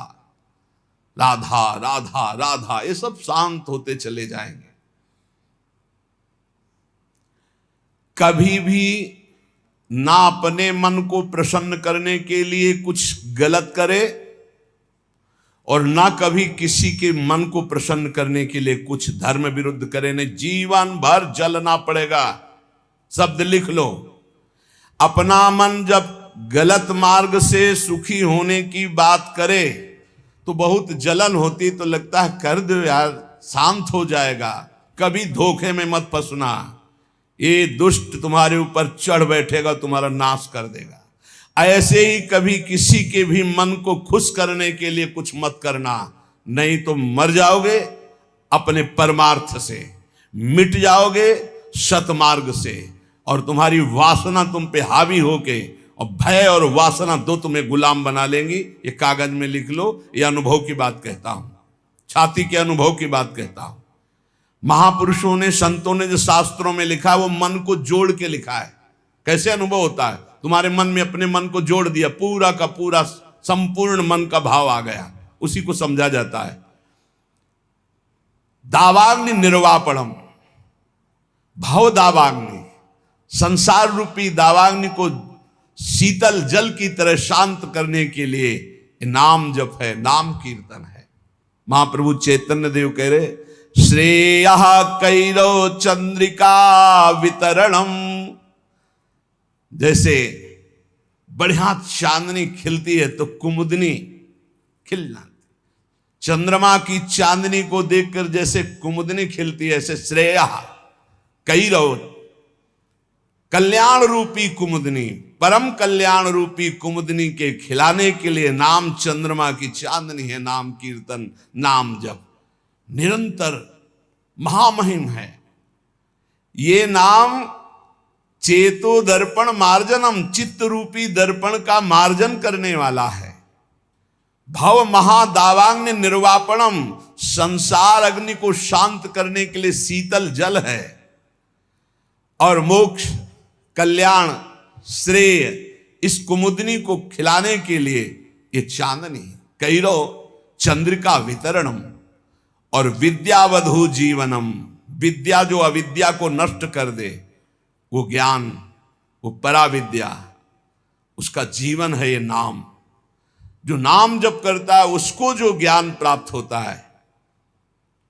राधा राधा राधा, ये सब शांत होते चले जाएंगे। कभी भी ना अपने मन को प्रसन्न करने के लिए कुछ गलत करे, और ना कभी किसी के मन को प्रसन्न करने के लिए कुछ धर्म विरुद्ध करे। नहीं, जीवन भर जलना पड़ेगा। शब्द लिख लो। अपना मन जब गलत मार्ग से सुखी होने की बात करे तो बहुत जलन होती, तो लगता है कर दो यार, शांत हो जाएगा। कभी धोखे में मत फंसना, ये दुष्ट तुम्हारे ऊपर चढ़ बैठेगा, तुम्हारा नाश कर देगा। ऐसे ही कभी किसी के भी मन को खुश करने के लिए कुछ मत करना, नहीं तो मर जाओगे अपने परमार्थ से, मिट जाओगे सतमार्ग से, और तुम्हारी वासना तुम पे हावी होके, और भय और वासना दो तुम्हें गुलाम बना लेंगी। ये कागज में लिख लो, ये अनुभव की बात कहता हूं, छाती के अनुभव की बात कहता हूं। महापुरुषों ने, संतों ने जो शास्त्रों में लिखा है वो मन को जोड़ के लिखा है। कैसे अनुभव होता है? तुम्हारे मन में अपने मन को जोड़ दिया, पूरा का पूरा संपूर्ण मन का भाव आ गया, उसी को समझा जाता है। दावाग्नि निर्वापणम। भव दावाग्नि, संसार रूपी दावाग्नि को शीतल जल की तरह शांत करने के लिए नाम जप है, नाम कीर्तन है। महाप्रभु चैतन्य देव कह रहे, श्रेयः कैरव चंद्रिका वितरणम। जैसे बढ़िया चांदनी खिलती है तो कुमुदनी खिल जाती, चंद्रमा की चांदनी को देखकर जैसे कुमुदनी खिलती है, ऐसे श्रेयः कैरव, कल्याण रूपी कुमुदनी, परम कल्याण रूपी कुमुदनी के खिलाने के लिए नाम चंद्रमा की चांदनी है। नाम कीर्तन, नाम जप निरंतर महामहिम है। ये नाम चेतो दर्पण मार्जनम, चित्त रूपी दर्पण का मार्जन करने वाला है। भव महादावाग्नि निर्वापणम, संसार अग्नि को शांत करने के लिए शीतल जल है। और मोक्ष, कल्याण, श्रेय, इस कुमुदनी को खिलाने के लिए ये चांदनी। कैरो चंद्रिका वितरणम, और विद्यावधु जीवनम, विद्या जो अविद्या को नष्ट कर दे, वो ज्ञान, वो पराविद्या, उसका जीवन है ये नाम। जो नाम जप करता है उसको जो ज्ञान प्राप्त होता है,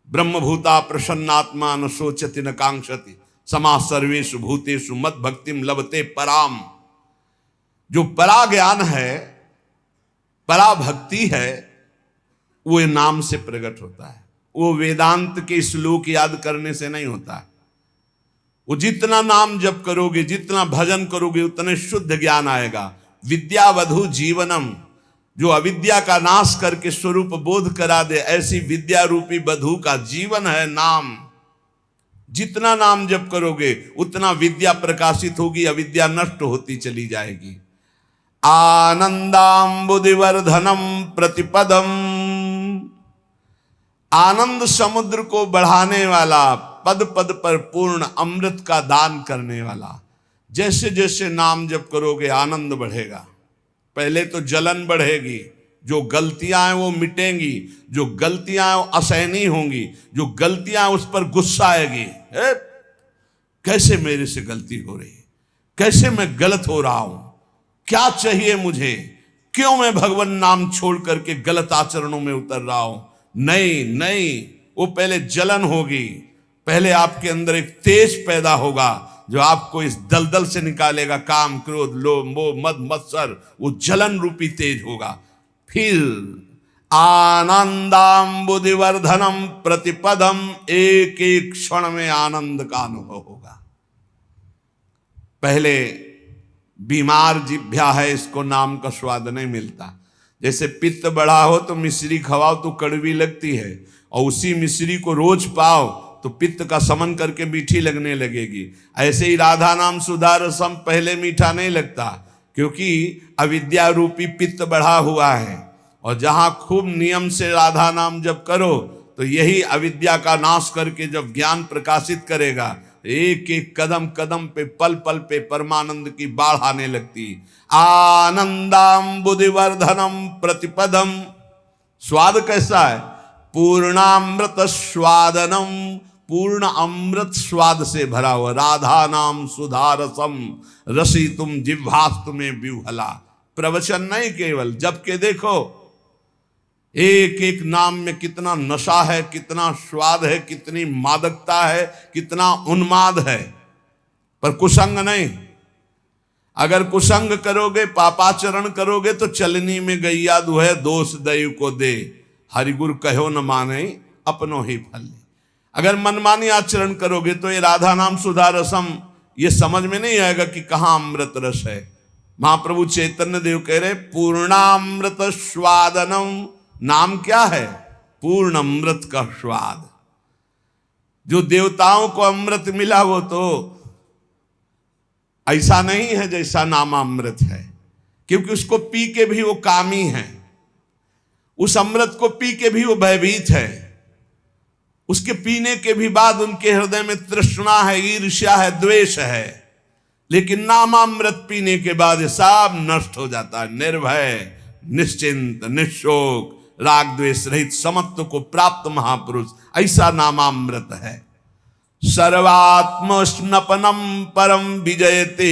ब्रह्मभूता प्रसन्नात्मा न सोचति न कांक्षति समा सर्वेषु भूतेषु मद भक्तिम लभते पराम। जो परा ज्ञान है, परा भक्ति है, वो नाम से प्रकट होता है। वो वेदांत के श्लोक याद करने से नहीं होता है। वो जितना नाम जप करोगे, जितना भजन करोगे, उतने शुद्ध ज्ञान आएगा। विद्यावधु जीवनम, जो अविद्या का नाश करके स्वरूप बोध करा दे, ऐसी विद्या रूपी वधु का जीवन है नाम। जितना नाम जप करोगे उतना विद्या प्रकाशित होगी, अविद्या नष्ट होती चली जाएगी। आनंदाम्बुदिवर्धनम प्रतिपदम, आनंद समुद्र को बढ़ाने वाला, पद पद पर पूर्ण अमृत का दान करने वाला। जैसे जैसे नाम जप करोगे आनंद बढ़ेगा। पहले तो जलन बढ़ेगी, जो गलतियां हैं वो मिटेंगी, जो गलतियां हैं वो असहनीय होंगी, जो गलतियां हैं उस पर गुस्सा आएगी। कैसे मेरे से गलती हो रही, कैसे मैं गलत हो रहा हूं, क्या चाहिए मुझे, क्यों मैं भगवान नाम छोड़ करके गलत आचरणों में उतर रहा हूं। नहीं नहीं, वो पहले जलन होगी, पहले आपके अंदर एक तेज पैदा होगा जो आपको इस दलदल से निकालेगा। काम क्रोध लोभ मोह मद मत्सर, वो जलन रूपी तेज होगा। फिर आनंदाम्बुदिवर्धनम प्रतिपदम, एक एक क्षण में आनंद का अनुभव होगा। पहले बीमार जिह्वा है, इसको नाम का स्वाद नहीं मिलता। जैसे पित्त बढ़ा हो तो मिश्री खवाओ तो कड़वी लगती है, और उसी मिश्री को रोज पाओ तो पित्त का समन करके मीठी लगने लगेगी। ऐसे ही राधा नाम सुधा रसम पहले मीठा नहीं लगता, क्योंकि अविद्या रूपी पित्त बढ़ा हुआ है। और जहां खूब नियम से राधा नाम जब करो तो यही अविद्या का नाश करके जब ज्ञान प्रकाशित करेगा, एक एक कदम कदम पे पल पल पे परमानंद की बाढ़ आने लगती। आनंदाम्बुदिवर्धनम प्रतिपदम, स्वाद कैसा है, पूर्णामृत स्वादनम, पूर्ण अमृत स्वाद से भरा हुआ। राधा नाम सुधा रसम रसी तुम जिह्वास्तु में विह्वला। प्रवचन नहीं केवल, जबकि देखो एक एक नाम में कितना नशा है, कितना स्वाद है, कितनी मादकता है, कितना उन्माद है, पर कुसंग नहीं। अगर कुसंग करोगे, पापाचरण करोगे तो चलनी में गैया दुहे, दोष दैव को दे, हरिगुरु कहो न माने अपनो ही फल। अगर मनमानी आचरण करोगे तो ये राधा नाम सुधा रसम ये समझ में नहीं आएगा कि कहाँ अमृत रस है। महाप्रभु चैतन्य देव कह रहे पूर्णामृत स्वादनम, नाम क्या है, पूर्ण अमृत का स्वाद। जो देवताओं को अमृत मिला वो तो ऐसा नहीं है जैसा नाम अमृत है, क्योंकि उसको पी के भी वो कामी है, उस अमृत को पी के भी वो भयभीत है, उसके पीने के भी बाद उनके हृदय में तृष्णा है, ईर्ष्या है, द्वेष है। लेकिन नामामृत पीने के बाद ये सब नष्ट हो जाता है। निर्भय, निश्चिंत, निशोक, राग द्वेष रहित समत्व को प्राप्त महापुरुष, ऐसा नामामृत है। सर्वात्म स्नपनम परम विजयते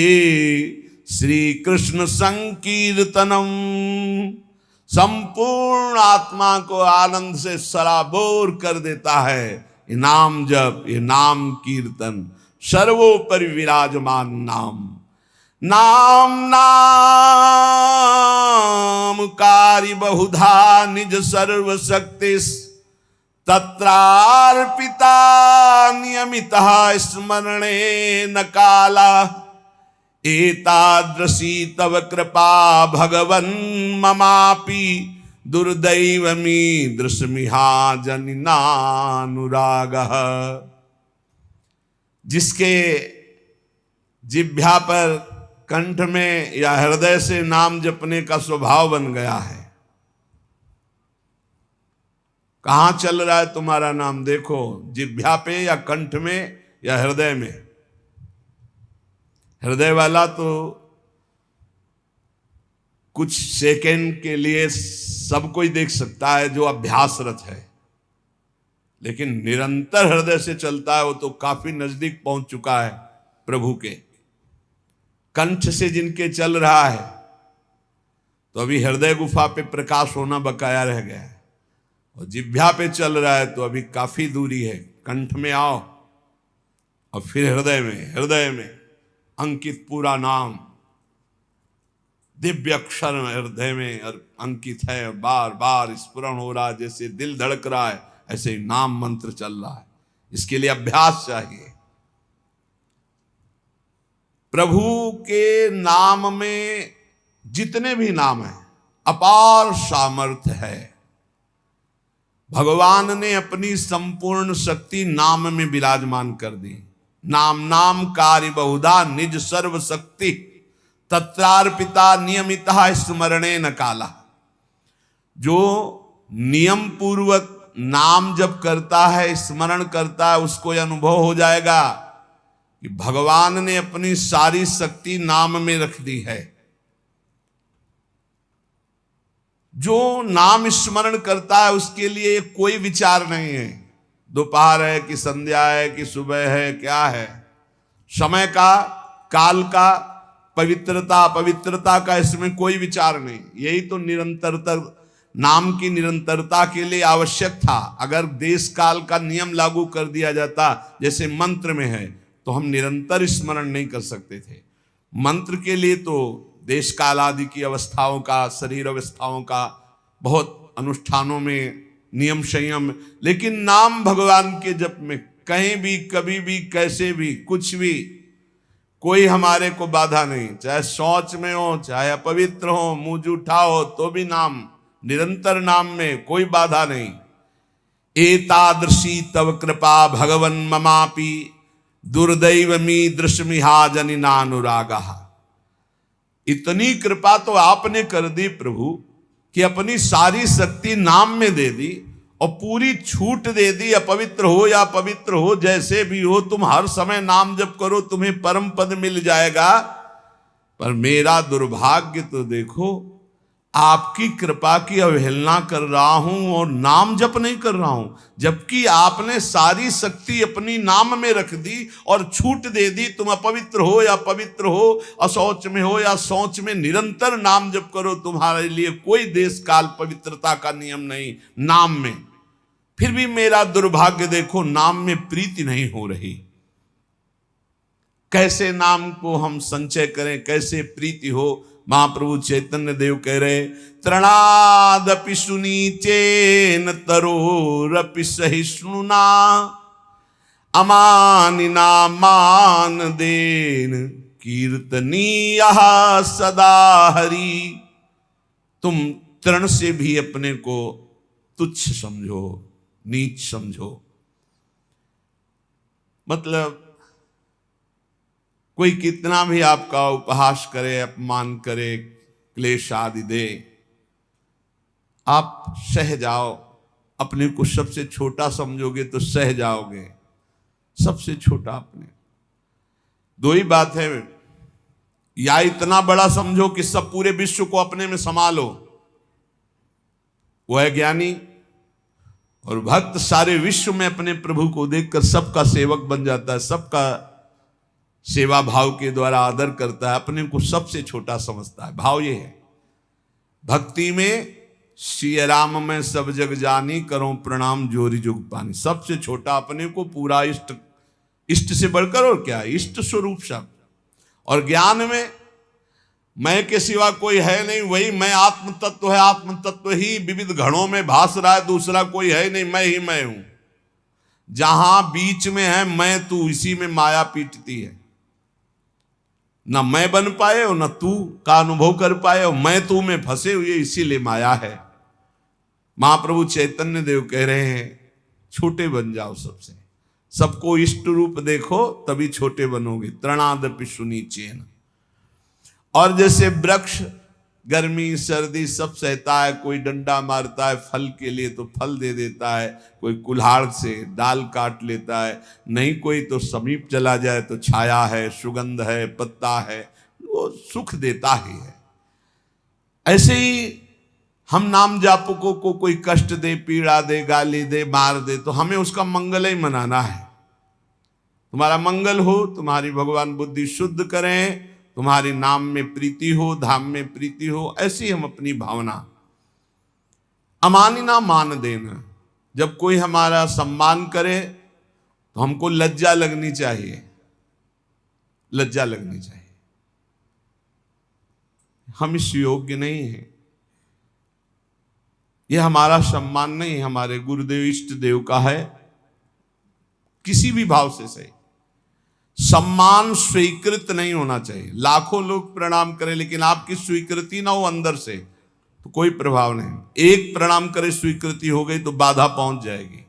श्री कृष्ण संकीर्तनम, संपूर्ण आत्मा को आनंद से सराबोर कर देता है ये नाम जप, ये नाम कीर्तन। सर्वोपरि विराजमान नाम, नाम नाम कारी बहुधा निज सर्वशक्ति, तत्रार्पिता नियमितः स्मरणे न काला, एतादृशी तव कृपा भगवन् ममापि दुर्दैवमी दृश्मिहा जनिनानुरागः। जिसके जिह्वा पर, कंठ में या हृदय से नाम जपने का स्वभाव बन गया है, कहां चल रहा है तुम्हारा नाम, देखो जिह्वा पे या कंठ में या हृदय में। हृदय वाला तो कुछ सेकंड के लिए सबको ही देख सकता है जो अभ्यासरत है, लेकिन निरंतर हृदय से चलता है वो तो काफी नजदीक पहुंच चुका है प्रभु के। कंठ से जिनके चल रहा है तो अभी हृदय गुफा पे प्रकाश होना बकाया रह गया है, और जिह्वा पे चल रहा है तो अभी काफी दूरी है। कंठ में आओ और फिर हृदय में अंकित पूरा नाम, दिव्य अक्षर हृदय में अंकित है, बार बार स्फुरण हो रहा है, जैसे दिल धड़क रहा है ऐसे ही नाम मंत्र चल रहा है। इसके लिए अभ्यास चाहिए। प्रभु के नाम में जितने भी नाम हैं अपार सामर्थ्य है। भगवान ने अपनी संपूर्ण शक्ति नाम में विराजमान कर दी। नाम नाम कार्य बहुधा निज सर्व शक्ति तत्रार्पिता नियमिता स्मरणे न काला। जो नियम पूर्वक नाम जप करता है, स्मरण करता है, उसको यह अनुभव हो जाएगा कि भगवान ने अपनी सारी शक्ति नाम में रख दी है। जो नाम स्मरण करता है उसके लिए कोई विचार नहीं है, दोपहर है कि संध्या है कि सुबह है, क्या है, समय का, काल का, पवित्रता अपवित्रता का इसमें कोई विचार नहीं। यही तो निरंतरता, नाम की निरंतरता के लिए आवश्यक था। अगर देश काल का नियम लागू कर दिया जाता जैसे मंत्र में है तो हम निरंतर स्मरण नहीं कर सकते थे। मंत्र के लिए तो देश काल आदि की अवस्थाओं का, शरीर अवस्थाओं का बहुत अनुष्ठानों में नियम संयम, लेकिन नाम भगवान के जप में कहीं भी, कभी भी, कैसे भी, कुछ भी कोई हमारे को बाधा नहीं। चाहे शौच में हो, चाहे अपवित्र हो, मुंह जूठा हो, तो भी नाम, निरंतर नाम में कोई बाधा नहीं। एतादृशी तव कृपा भगवन् ममापि दुर्दैवमी दृश्मिहा जनिनानुरागा। इतनी कृपा तो आपने कर दी प्रभु कि अपनी सारी शक्ति नाम में दे दी और पूरी छूट दे दी। अपवित्र हो या पवित्र हो, जैसे भी हो, तुम हर समय नाम जप करो, तुम्हें परम पद मिल जाएगा। पर मेरा दुर्भाग्य तो देखो, आपकी कृपा की अवहेलना कर रहा हूं और नाम जप नहीं कर रहा हूं, जबकि आपने सारी शक्ति अपनी नाम में रख दी और छूट दे दी। तुम अपवित्र हो या पवित्र हो, अशौच में हो या शौच में, निरंतर नाम जप करो। तुम्हारे लिए कोई देश काल पवित्रता का नियम नहीं नाम में। फिर भी मेरा दुर्भाग्य देखो, नाम में प्रीति नहीं हो रही। कैसे नाम को हम संचय करें, कैसे प्रीति हो। महाप्रभु चैतन्य देव कह रहे, तृणादपि सुनीचेन तरोरपि सहिष्णुना अमानिना मान देन कीर्तनीयः सदा हरि। तुम तृण से भी अपने को तुच्छ समझो, नीच समझो। मतलब कोई कितना भी आपका उपहास करे, अपमान करे, क्लेश आदि दे, आप सह जाओ। अपने को सबसे छोटा समझोगे तो सह जाओगे, सबसे छोटा अपने। दो ही बात है, या इतना बड़ा समझो कि सब पूरे विश्व को अपने में संभालो, वो है ज्ञानी। और भक्त सारे विश्व में अपने प्रभु को देखकर सबका सेवक बन जाता है, सबका सेवा भाव के द्वारा आदर करता है, अपने को सबसे छोटा समझता है। भाव ये है भक्ति में, श्री राम में सब जग जानी, करो प्रणाम जोरी जुग पानी। सबसे छोटा अपने को, पूरा इष्ट, इष्ट से बढ़कर और क्या, इष्ट स्वरूप शब्द। और ज्ञान में मैं के सिवा कोई है नहीं, वही मैं आत्म तत्व है, आत्म तत्व ही विविध घड़ों में भास रहा है, दूसरा कोई है नहीं, मैं ही मैं हूं। जहां बीच में है मैं तू, इसी में माया पीटती है। न मैं बन पाए और न तू का अनुभव कर पाए, और मैं तू में फंसे हुए, इसीलिए माया है। महाप्रभु चैतन्य देव कह रहे हैं, छोटे बन जाओ सबसे, सबको इष्ट रूप देखो, तभी छोटे बनोगे। तृणादपि सुनीचेन। और जैसे वृक्ष गर्मी सर्दी सब सहता है, कोई डंडा मारता है फल के लिए तो फल दे देता है, कोई कुल्हाड़ से डाल काट लेता है, नहीं कोई तो समीप चला जाए तो छाया है, सुगंध है, पत्ता है, वो सुख देता ही है। ऐसे ही हम नाम जापकों को कोई कष्ट दे, पीड़ा दे, गाली दे, मार दे, तो हमें उसका मंगल ही मनाना है। तुम्हारा मंगल हो, तुम्हारी भगवान बुद्धि शुद्ध करें, तुम्हारे नाम में प्रीति हो, धाम में प्रीति हो, ऐसी हम अपनी भावना। अमानिना मान देना, जब कोई हमारा सम्मान करे तो हमको लज्जा लगनी चाहिए, लज्जा लगनी चाहिए। हम इस योग्य नहीं हैं, यह हमारा सम्मान नहीं, हमारे गुरुदेव इष्ट देव का है। किसी भी भाव से सही, सम्मान स्वीकृत नहीं होना चाहिए। लाखों लोग प्रणाम करें लेकिन आपकी स्वीकृति ना हो अंदर से तो कोई प्रभाव नहीं। एक प्रणाम करे स्वीकृति हो गई तो बाधा पहुंच जाएगी।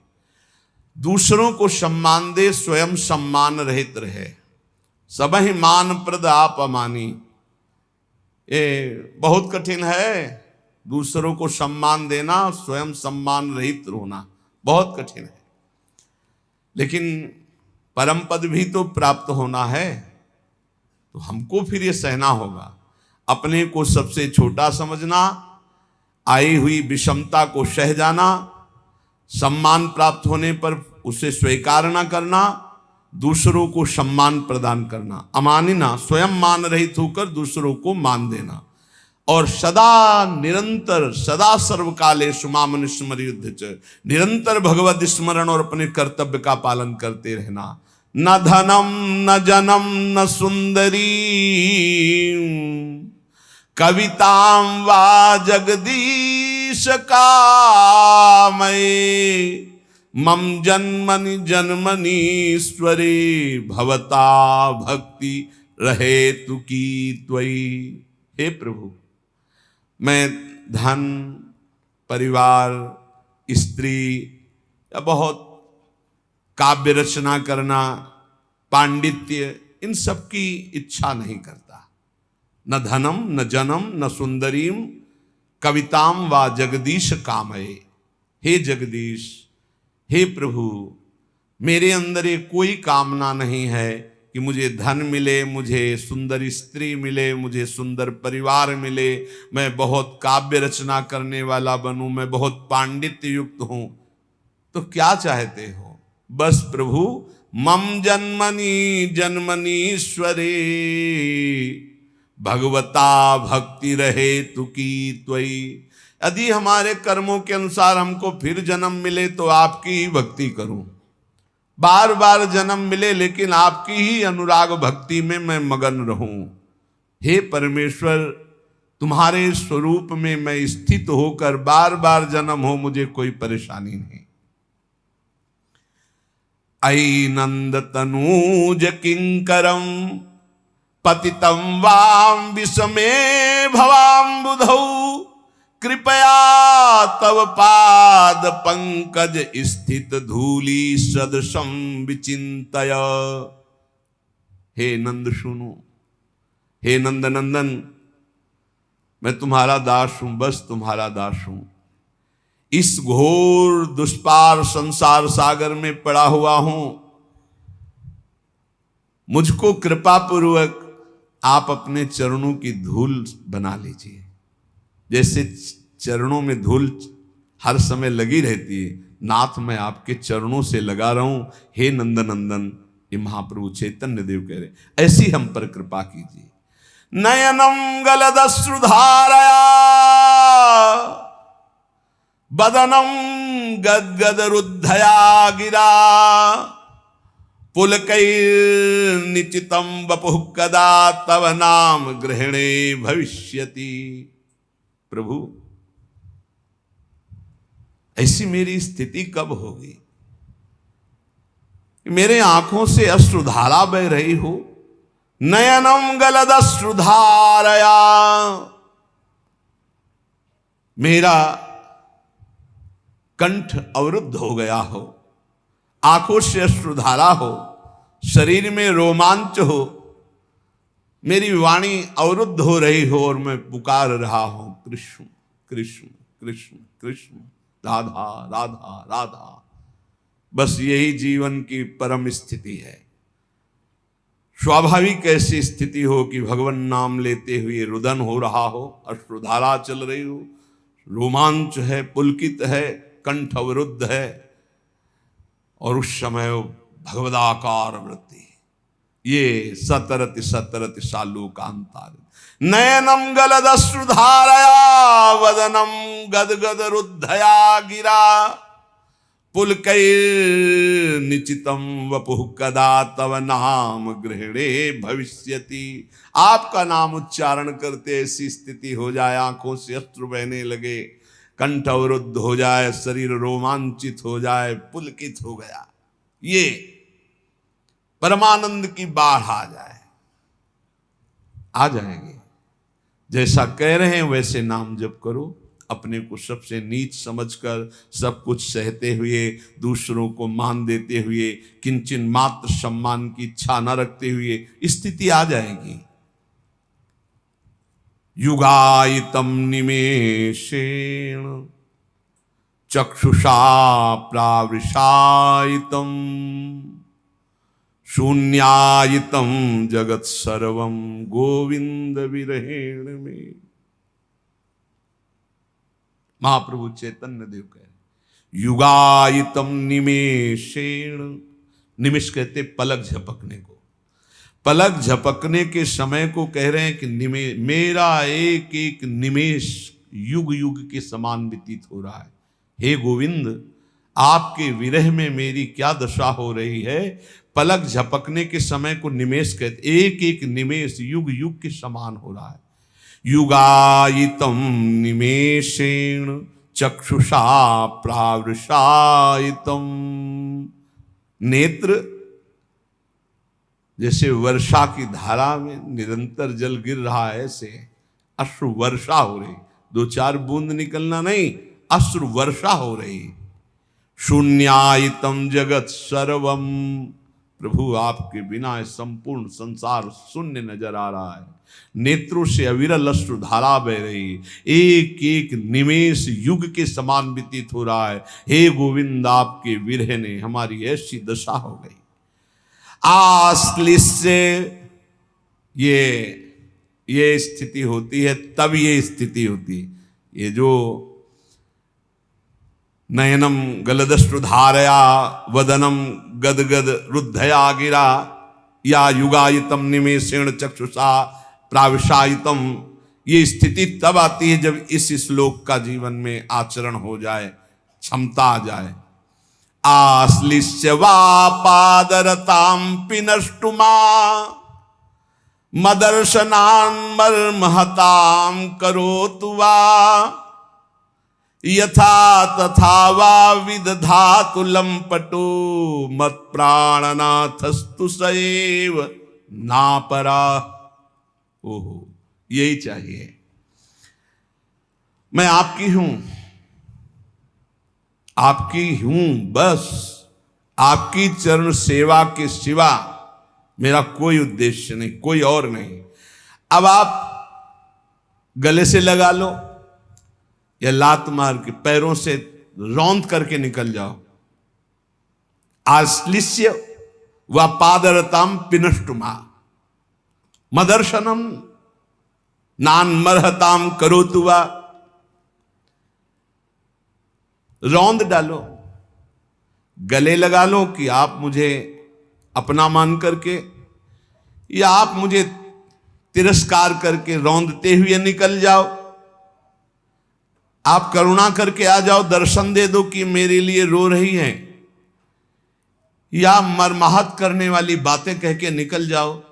दूसरों को सम्मान दे, स्वयं सम्मान रहित रहे। सबहि मान प्रद आप अमानी, ये बहुत कठिन है। दूसरों को सम्मान देना, स्वयं सम्मान रहित होना बहुत कठिन है। लेकिन परम पद भी तो प्राप्त होना है, तो हमको फिर ये सहना होगा। अपने को सबसे छोटा समझना, आई हुई विषमता को सह जाना, सम्मान प्राप्त होने पर उसे स्वीकार न करना, दूसरों को सम्मान प्रदान करना। अमानिना, स्वयं मान रहित होकर दूसरों को मान देना। और सदा निरंतर, सदा सर्वकाले सुमामन स्मर च, निरंतर भगवत स्मरण और अपने कर्तव्य का पालन करते रहना। न धनम न जनम न सुंदरी कवितां वा जगदीश कामये, मम जन्मनि जन्मनीश्वरे भवता भक्ति रहे तु की त्वयि। हे प्रभु, मैं धन, परिवार, स्त्री या बहुत काव्य रचना करना, पांडित्य, इन सब की इच्छा नहीं करता। न धनम न जनम न सुंदरीम कविताम वा जगदीश कामये। हे जगदीश, हे प्रभु, मेरे अंदर ये कोई कामना नहीं है कि मुझे धन मिले, मुझे सुंदर स्त्री मिले, मुझे सुंदर परिवार मिले, मैं बहुत काव्य रचना करने वाला बनूं, मैं बहुत पांडित्य युक्त हूं। तो क्या चाहते हो? बस प्रभु, मम जन्मनि जन्मनीश्वरे भगवता भक्ति रहे तु की त्वयि। यदि हमारे कर्मों के अनुसार हमको फिर जन्म मिले तो आपकी ही भक्ति करूं। बार बार जन्म मिले लेकिन आपकी ही अनुराग भक्ति में मैं मगन रहूं। हे परमेश्वर, तुम्हारे स्वरूप में मैं स्थित होकर बार बार जन्म हो, मुझे कोई परेशानी नहीं। अयि नंद तनूज किंकरम पतितं वाम विषमे भवाम्बुधौ, कृपया तव पाद पंकज स्थित धूली सदृशं विचिंतय। हे नंद सुनो, हे नंद नंदन, मैं तुम्हारा दास हूं, बस तुम्हारा दास हूं। इस घोर दुष्पार संसार सागर में पड़ा हुआ हूं। मुझको कृपा पूर्वक आप अपने चरणों की धूल बना लीजिए। जैसे चरणों में धूल हर समय लगी रहती है, नाथ मैं आपके चरणों से लगा रहा हूं। हे नंदनंदन, ये महाप्रभु चैतन्य देव कह रहे, ऐसी हम पर कृपा कीजिए। नयनम गलदश्रुधारया बदनम गदगद रुद्धया गिरा, पुलकैर्निचितं वपुः कदा तव नाम ग्रहणे भविष्यति। प्रभु, ऐसी मेरी स्थिति कब होगी? मेरे आंखों से अश्रुधारा बह रही हो। नयनम गलदश्रुधारया, मेरा कंठ अवरुद्ध हो गया हो, आंखों से अश्रुधारा हो, शरीर में रोमांच हो, मेरी वाणी अवरुद्ध हो रही हो और मैं पुकार रहा हूं, कृष्ण कृष्ण कृष्ण कृष्ण, राधा राधा राधा। बस यही जीवन की परम स्थिति है। स्वाभाविक ऐसी स्थिति हो कि भगवान नाम लेते हुए रुदन हो रहा हो, अश्रुधारा चल रही हो, रोमांच है, पुलकित है, कंठ अवरुद्ध है, और उस समय भगवदाकार वृत्ति, ये सतरति सतरति सालोकांतार नयनम गलदश्रुधारया वदनम गदगद रुद्धया गिरा पुलकैर्निचितम वपुः कदा तव नाम गृहणे भविष्यति। आपका नाम उच्चारण करते ऐसी स्थिति हो जाए, आंखों से अश्रु बहने लगे, कंठ अवरुद्ध हो जाए, शरीर रोमांचित हो जाए, पुलकित हो गया, ये परमानंद की बाढ़ आ जाए, आ जाएगी। जैसा कह रहे हैं वैसे नाम जप करो, अपने को सबसे नीच समझकर सब कुछ सहते हुए, दूसरों को मान देते हुए, किंचन मात्र सम्मान की इच्छा न रखते हुए स्थिति आ जाएगी। युगायितम निमेषेण चक्षुषा प्रावृषायितम शून्यायितम जगत सर्वम गोविंद विरहेण में। महाप्रभु चैतन्य देव कह रहे युगायितम निमेषेण, निमिष कहते पलक झपकने को, पलक झपकने के समय को कह रहे हैं कि मेरा एक एक निमेष युग युग के समान व्यतीत हो रहा है। हे गोविंद, आपके विरह में मेरी क्या दशा हो रही है। पलक झपकने के समय को निमेष कहते, एक एक निमेष युग युग के समान हो रहा है। युगायितम निमेषेण चक्षुषा प्रावृषायितम, नेत्र जैसे वर्षा की धारा में निरंतर जल गिर रहा है, ऐसे अश्रु वर्षा हो रही, दो चार बूंद निकलना नहीं, अश्रु वर्षा हो रही। शून्यायितम जगत सर्वम, प्रभु आपके बिना संपूर्ण संसार शून्य नजर आ रहा है। नेत्रों से अविरल अश्रु धारा बह रही, एक एक निमेष युग के समान व्यतीत हो रहा है। हे गोविंद, आपके विरह ने हमारी ऐसी दशा हो गई। आश्लिष्य, ये स्थिति होती है, तब ये स्थिति होती है। ये जो नयनम गलदश्रुधारया वदनम गदगद रुद्धया गिरा, या युगायितम निमेषेण चक्षुषा प्राविशायितम, ये स्थिति तब आती है जब इस श्लोक का जीवन में आचरण हो जाए, क्षमता आ जाए। आश्लिष्य वा पादरतां पिनष्टुमा मदर्शनान् मर्महतां करोतु वा यथा तथा वा विदधातु लंपटो मत प्राणनाथस्तु सएव नापरा। ओहो, यही चाहिए। मैं आपकी हूं, आपकी हूं, बस आपकी चरण सेवा के सिवा मेरा कोई उद्देश्य नहीं, कोई और नहीं। अब आप गले से लगा लो या लात मार के पैरों से रौंद करके निकल जाओ। आश्लिष्य व पादरताम पिनष्टुमा मदर्शनम नान्मर्हताम करोतु वा, रौंद डालो, गले लगा लो कि आप मुझे अपना मान करके, या आप मुझे तिरस्कार करके रौंदते हुए निकल जाओ। आप करुणा करके आ जाओ, दर्शन दे दो कि मेरे लिए रो रही हैं, या मरमाहत करने वाली बातें कह के निकल जाओ।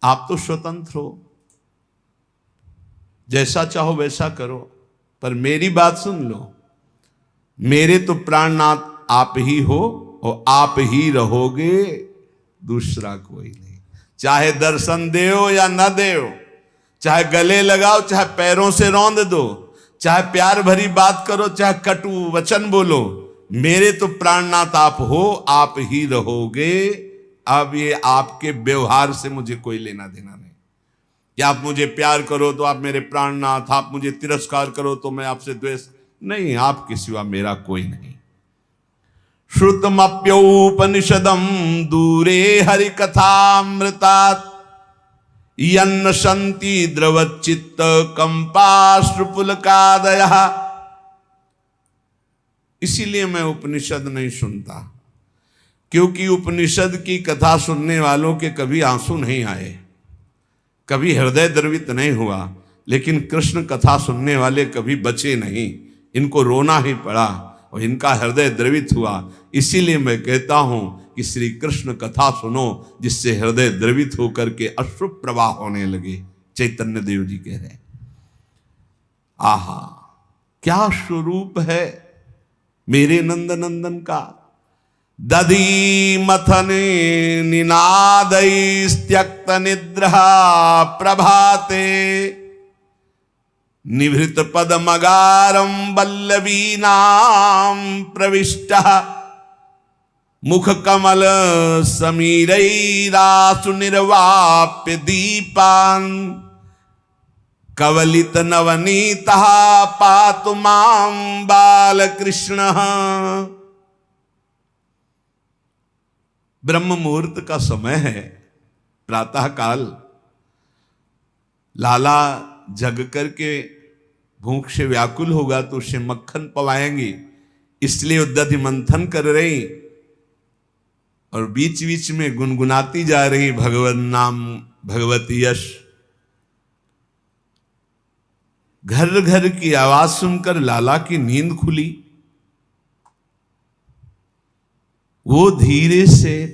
आप तो स्वतंत्र हो, जैसा चाहो वैसा करो, पर मेरी बात सुन लो। मेरे तो प्राणनाथ आप ही हो और आप ही रहोगे, दूसरा कोई नहीं। चाहे दर्शन देओ या न देओ, चाहे गले लगाओ, चाहे पैरों से रौंद दो, चाहे प्यार भरी बात करो, चाहे कटु वचन बोलो, मेरे तो प्राणनाथ आप हो, आप ही रहोगे। अब ये आपके व्यवहार से मुझे कोई लेना देना नहीं। या आप मुझे प्यार करो तो आप मेरे प्राणनाथ, आप मुझे तिरस्कार करो तो मैं आपसे द्वेष नहीं, आपके सिवा मेरा कोई नहीं। श्रुतमप्योपनिषदम दूरे हरि कथामृतात् यन्न संति द्रवचित्त कंपाश्रुपुलकादयः। इसीलिए मैं उपनिषद नहीं सुनता। क्योंकि उपनिषद की कथा सुनने वालों के कभी आंसू नहीं आए, कभी हृदय द्रवित नहीं हुआ, लेकिन कृष्ण कथा सुनने वाले कभी बचे नहीं, इनको रोना ही पड़ा और इनका हृदय द्रवित हुआ। इसीलिए मैं कहता हूं कि श्री कृष्ण कथा सुनो, जिससे हृदय द्रवित होकर के अश्रु प्रवाह होने लगे। चैतन्य देव जी कह रहे हैं, आहा क्या स्वरूप है मेरे नंद नंदन का। दधी मथने निनादैस्त्यक्त निद्रा प्रभाते, निभृत पदमगारम वल्लवीनां प्रविष्टः, मुख कमल समीरैरासु निर्वाप्य दीपान्, कवलित नवनीतः पातु मां बालकृष्णः। ब्रह्म मुहूर्त का समय है, प्रातः काल। लाला जग करके भूख से व्याकुल होगा तो उसे मक्खन पवाएंगी, इसलिए दधि मंथन कर रही और बीच बीच में गुनगुनाती जा रही भगवत नाम भगवती यश। घर घर की आवाज सुनकर लाला की नींद खुली। वो धीरे से,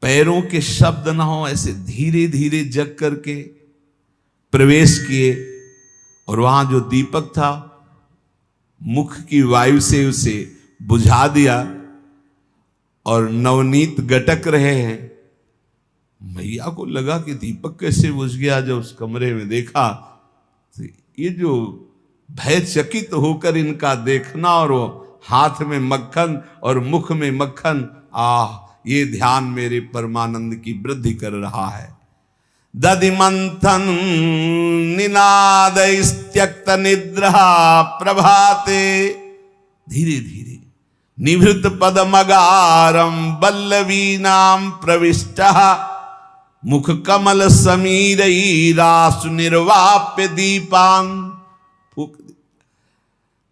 पैरों के शब्द ना हो ऐसे धीरे धीरे जग करके प्रवेश किए और वहां जो दीपक था मुख की वायु से उसे बुझा दिया और नवनीत गटक रहे हैं। मैया को लगा कि दीपक कैसे बुझ गया। जब उस कमरे में देखा तो ये जो भयचकित होकर इनका देखना और वो हाथ में मक्खन और मुख में मक्खन, ये ध्यान मेरे परमानंद की वृद्धि कर रहा है। दधि मंथन निनादैस्त्यक्त निद्रा प्रभाते, धीरे धीरे निभृत पदमगारम वल्लवीनां प्रविष्टः, मुख कमल समीरैरासु निर्वाप्य दीपान्,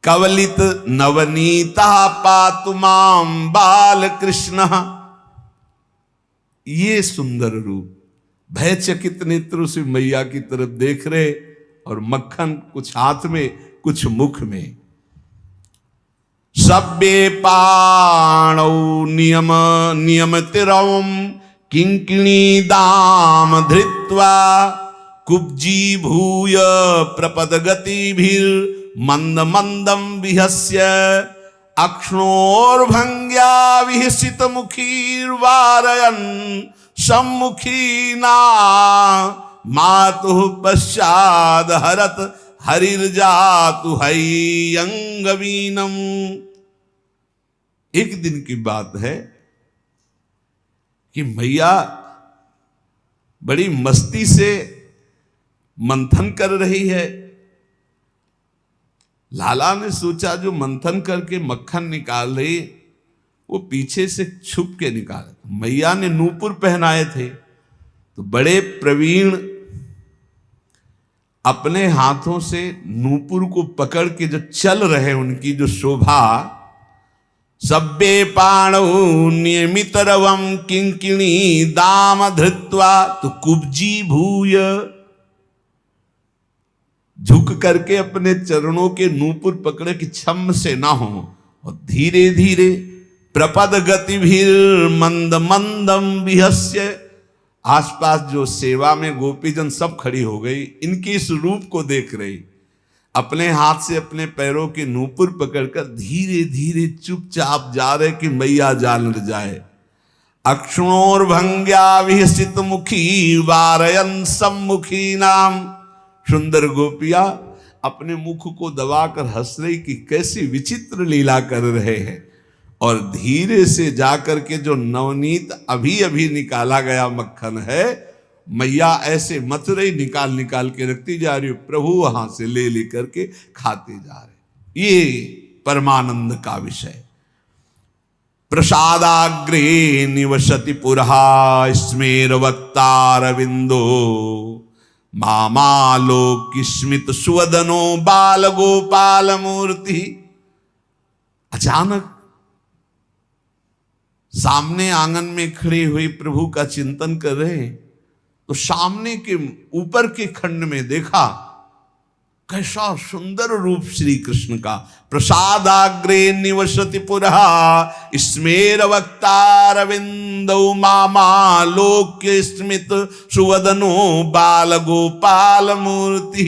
कवलित नवनीता पातु मां बालकृष्णः। ये सुंदर रूप, भयचकित नेत्र से मैया की तरफ देख रहे और मक्खन कुछ हाथ में कुछ मुख में। सब्बे पाणौ नियम नियमतिरं किंकिणी दाम धृत्वा, कुब्जी भूय प्रपदगतिभिर मंद मंदम विहस्य, अक्ष्णोर्भंग्या विहसित मुखीर्वारयन् सम्मुखीना, मातुः पश्चाद हरत हरिर्जातु हैयंगवीनम। एक दिन की बात है कि मैया बड़ी मस्ती से मंथन कर रही है। लाला ने सोचा जो मंथन करके मक्खन निकाल रही वो पीछे से छुप के निकाले। मैया ने नूपुर पहनाए थे तो बड़े प्रवीण अपने हाथों से नूपुर को पकड़ के जो चल रहे उनकी जो शोभा। सब्बे पाणौ नियमित रवम किंकिणी दाम धृत्वा, तो कुब्जी भूय, झुक करके अपने चरणों के नूपुर पकड़े कि छम से ना हो, और धीरे धीरे प्रपद गतिभिर मंद मंदम विहस्य। आसपास जो सेवा में गोपीजन सब खड़ी हो गई, इनके इस रूप को देख रही, अपने हाथ से अपने पैरों के नूपुर पकड़कर धीरे धीरे चुपचाप जा रहे कि मैया जान न जाए। अक्ष्णोर्भंग्या विहसित मुखी वारयन सम्मुखी नाम। सुंदर गोपिया अपने मुख को दबाकर हंस रही कि कैसी विचित्र लीला कर रहे हैं, और धीरे से जाकर के जो नवनीत अभी अभी निकाला गया मक्खन है, मैया ऐसे मत रही, निकाल निकाल के रखती जा रही, प्रभु वहां से ले लेकर के खाते जा रहे। ये परमानंद का विषय। प्रसादाग्रे निवसति पुरहा स्मेर वक्तारविंदो, मामालोकि स्मित सुवदनो बाल गोपाल मूर्ति। अचानक सामने आंगन में खड़े हुए प्रभु का चिंतन कर रहे हैं, तो सामने के ऊपर के खंड में देखा कैसा सुंदर रूप श्री कृष्ण का। प्रसादाग्रे निवसति पुरः स्मेर वक्तारविंदौ मामा लोक्य स्मित सुवदनो बाल गोपाल मूर्ति।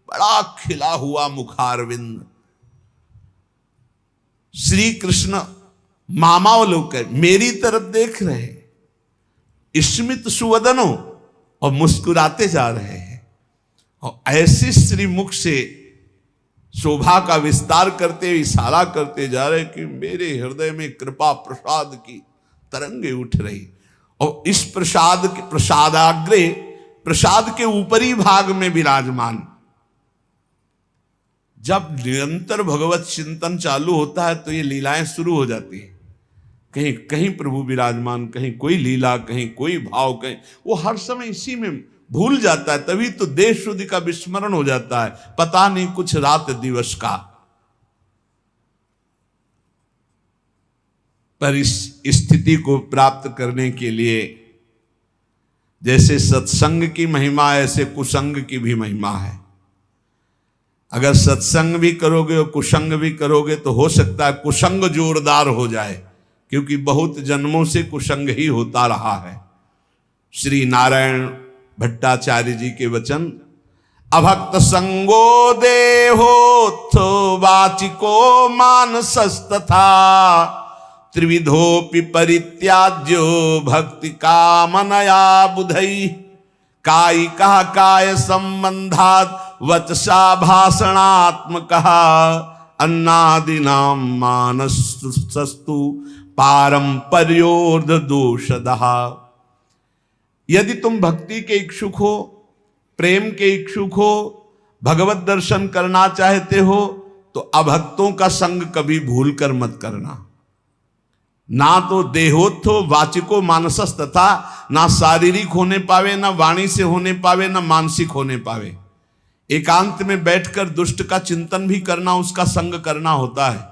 बड़ा खिला हुआ मुखारविंद, श्री कृष्ण मामावलोक मेरी तरफ देख रहे, स्मित सुवदनो और मुस्कुराते जा रहे हैं, और ऐसे श्रीमुख से शोभा का विस्तार करते हुए इशारा करते जा रहे कि मेरे हृदय में कृपा प्रसाद की तरंगे उठ रही। और इस प्रसाद के प्रसादाग्रे, प्रसाद के ऊपरी भाग में विराजमान, जब निरंतर भगवत चिंतन चालू होता है तो ये लीलाएं शुरू हो जाती है। कहीं कहीं प्रभु विराजमान, कहीं कोई लीला, कहीं कोई भाव, कहीं वो हर समय इसी में भूल जाता है। तभी तो देश शुद्धि का विस्मरण हो जाता है, पता नहीं कुछ रात दिवस का। पर इस स्थिति को प्राप्त करने के लिए जैसे सत्संग की महिमा ऐसे कुसंग की भी महिमा है। अगर सत्संग भी करोगे और कुसंग भी करोगे तो हो सकता है कुसंग जोरदार हो जाए, क्योंकि बहुत जन्मों से कुसंग ही होता रहा है। श्री नारायण भट्टाचार्य जी के वचन, अभक्त संगो देहोत्थो वाचिको मानसस्तथा त्रिविधोपि परित्याज्यो भक्ति कामनया बुधई। कायिकः काय संबंधात् वचसा भाषणात्मकः अन्नादिनां मानसस्तु पारंपर्योर्ध दोषदः। यदि तुम भक्ति के इच्छुक हो, प्रेम के इच्छुक हो, भगवत दर्शन करना चाहते हो, तो अभक्तों का संग कभी भूल कर मत करना। ना तो देहोत्थो वाचिको मानसस तथा, ना शारीरिक होने पावे, ना वाणी से होने पावे, ना मानसिक होने पावे। एकांत में बैठकर दुष्ट का चिंतन भी करना, उसका संग करना होता है।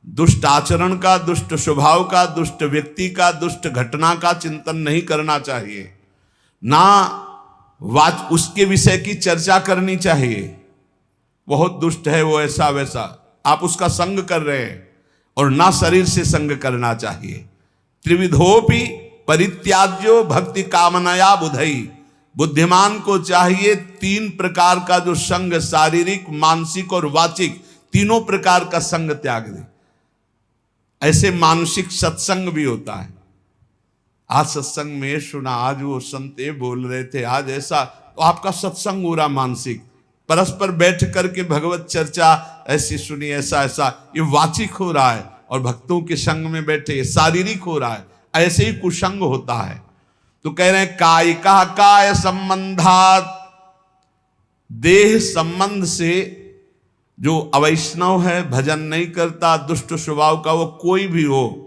दुष्ट आचरण का, दुष्ट स्वभाव का, दुष्ट व्यक्ति का, दुष्ट घटना का चिंतन नहीं करना चाहिए। ना उसके विषय की चर्चा करनी चाहिए, बहुत दुष्ट है वो, ऐसा वैसा, आप उसका संग कर रहे हैं। और ना शरीर से संग करना चाहिए। त्रिविधोपि परित्याज्यो भक्ति कामनया बुधई। बुद्धिमान को चाहिए तीन प्रकार का जो संग, शारीरिक, मानसिक और वाचिक, तीनों प्रकार का संग त्याग दे। ऐसे मानसिक सत्संग भी होता है। आज सत्संग में सुना, आज वो संत बोल रहे थे, आज ऐसा, तो आपका सत्संग हो रहा मानसिक, परस्पर बैठ करके भगवत चर्चा ऐसी सुनी, ऐसा ऐसा, ये वाचिक हो रहा है। और भक्तों के संग में बैठे शारीरिक हो रहा है, ऐसे ही कुसंग होता है। तो कह रहे हैं कायिका काय संबंधात, देह संबंध से जो अवैष्णव है, भजन नहीं करता, दुष्ट स्वभाव का, वो कोई भी हो,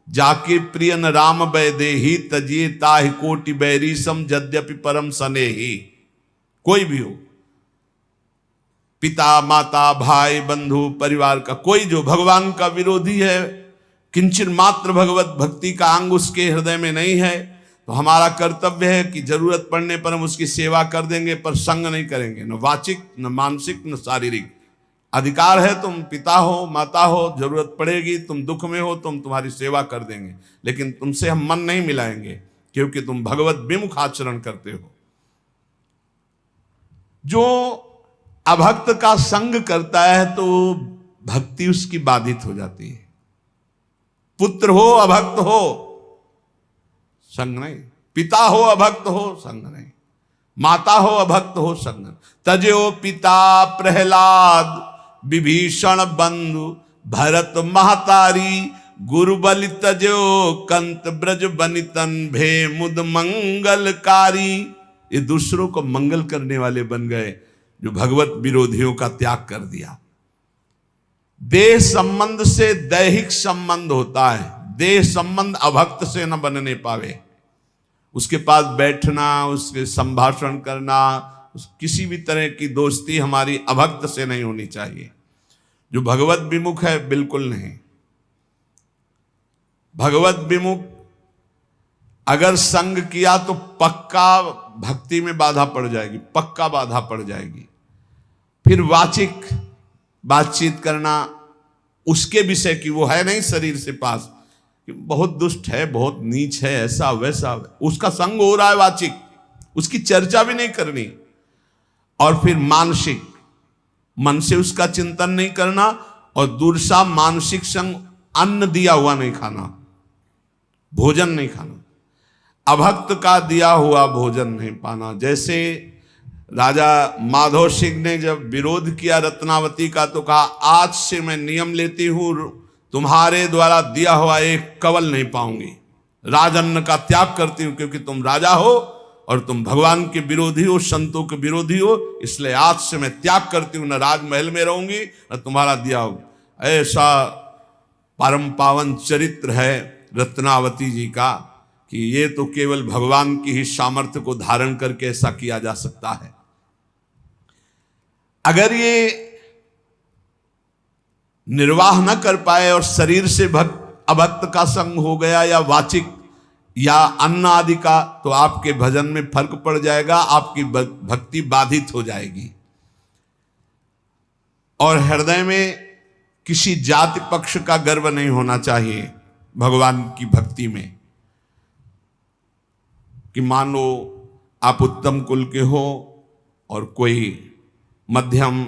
जाके प्रियन राम वैदेही तजिए ताहि कोटि बैरी सम यद्यपि परम सनेही। कोई भी हो, पिता माता भाई बंधु परिवार का कोई जो भगवान का विरोधी है, किंचन मात्र भगवत भक्ति का अंग उसके हृदय में नहीं है, तो हमारा कर्तव्य है कि जरूरत पड़ने पर हम उसकी सेवा कर देंगे, पर संग नहीं करेंगे, न वाचिक, न मानसिक, न शारीरिक। अधिकार है, तुम पिता हो माता हो, जरूरत पड़ेगी, तुम दुख में हो, तुम तुम्हारी सेवा कर देंगे, लेकिन तुमसे हम मन नहीं मिलाएंगे, क्योंकि तुम भगवत विमुख आचरण करते हो। जो अभक्त का संग करता है तो भक्ति उसकी बाधित हो जाती है। पुत्र हो अभक्त हो, संग नहीं। पिता हो अभक्त हो, संग नहीं। माता हो अभक्त हो, संग नहीं। तजो पिता प्रहलाद विभीषण बंधु भरत महतारी गुरु बलि तजो कंत ब्रज बनितन भे मुद मंगलकारी। ये दूसरों को मंगल करने वाले बन गए, जो भगवत विरोधियों का त्याग कर दिया। देह संबंध से दैहिक संबंध होता है, देह संबंध अभक्त से न बनने पावे। उसके पास बैठना, उसके संभाषण करना, किसी भी तरह की दोस्ती हमारी अभक्त से नहीं होनी चाहिए। जो भगवत विमुख है बिल्कुल नहीं। भगवत विमुख अगर संग किया तो पक्का भक्ति में बाधा पड़ जाएगी, पक्का बाधा पड़ जाएगी। फिर वाचिक बातचीत करना उसके विषय की, वो है नहीं शरीर से पास, बहुत दुष्ट है, बहुत नीच है, ऐसा वैसा, उसका संग हो रहा है वाचिक, उसकी चर्चा भी नहीं करनी। और फिर मानसिक, मन से उसका चिंतन नहीं करना, और दूसरा मानसिक संग, अन्न दिया हुआ नहीं खाना, भोजन नहीं खाना, अभक्त का दिया हुआ भोजन नहीं पाना। जैसे राजा माधव सिंह ने जब विरोध किया रत्नावती का, तो कहा आज से मैं नियम लेती हूं, तुम्हारे द्वारा दिया हुआ एक कवल नहीं पाऊंगी, राजअन्न का त्याग करती हूं, क्योंकि तुम राजा हो और तुम भगवान के विरोधी हो, संतों के विरोधी हो, इसलिए आज से मैं त्याग करती हूं, न राजमहल में रहूंगी न तुम्हारा दिया होगा। ऐसा परम पावन चरित्र है रत्नावती जी का कि ये तो केवल भगवान की ही सामर्थ्य को धारण करके ऐसा किया जा सकता है। अगर ये निर्वाह न कर पाए और शरीर से अभक्त का संग हो गया या वाचिक या अन्न आदि का, तो आपके भजन में फर्क पड़ जाएगा, आपकी भक्ति बाधित हो जाएगी। और हृदय में किसी जाति पक्ष का गर्व नहीं होना चाहिए भगवान की भक्ति में, कि मान लो आप उत्तम कुल के हो और कोई मध्यम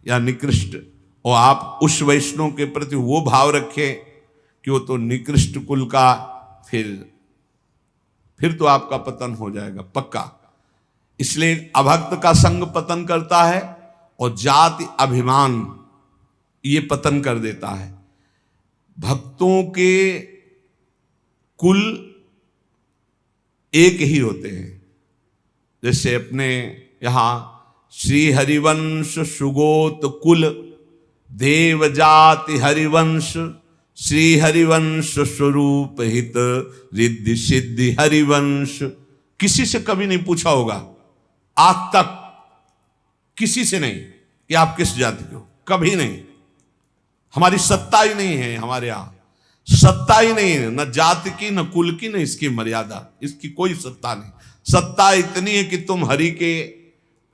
या निकृष्ट, और आप उस वैष्णव के प्रति वो भाव रखें कि वो तो निकृष्ट कुल का, फिर तो आपका पतन हो जाएगा पक्का। इसलिए अभक्त का संग पतन करता है, और जाति अभिमान ये पतन कर देता है। भक्तों के कुल एक ही होते हैं। जैसे अपने यहाँ श्री हरिवंश सुगोत कुल देव जाति हरिवंश, श्री हरिवंश स्वरूप हित रिद्धि सिद्धि हरिवंश। किसी से कभी नहीं पूछा होगा आज तक, किसी से नहीं कि आप किस जाति के हो, कभी नहीं। हमारी सत्ता ही नहीं है, हमारे यहां सत्ता ही नहीं है, न जाति की न कुल की, न इसकी मर्यादा, इसकी कोई सत्ता नहीं। सत्ता इतनी है कि तुम हरि के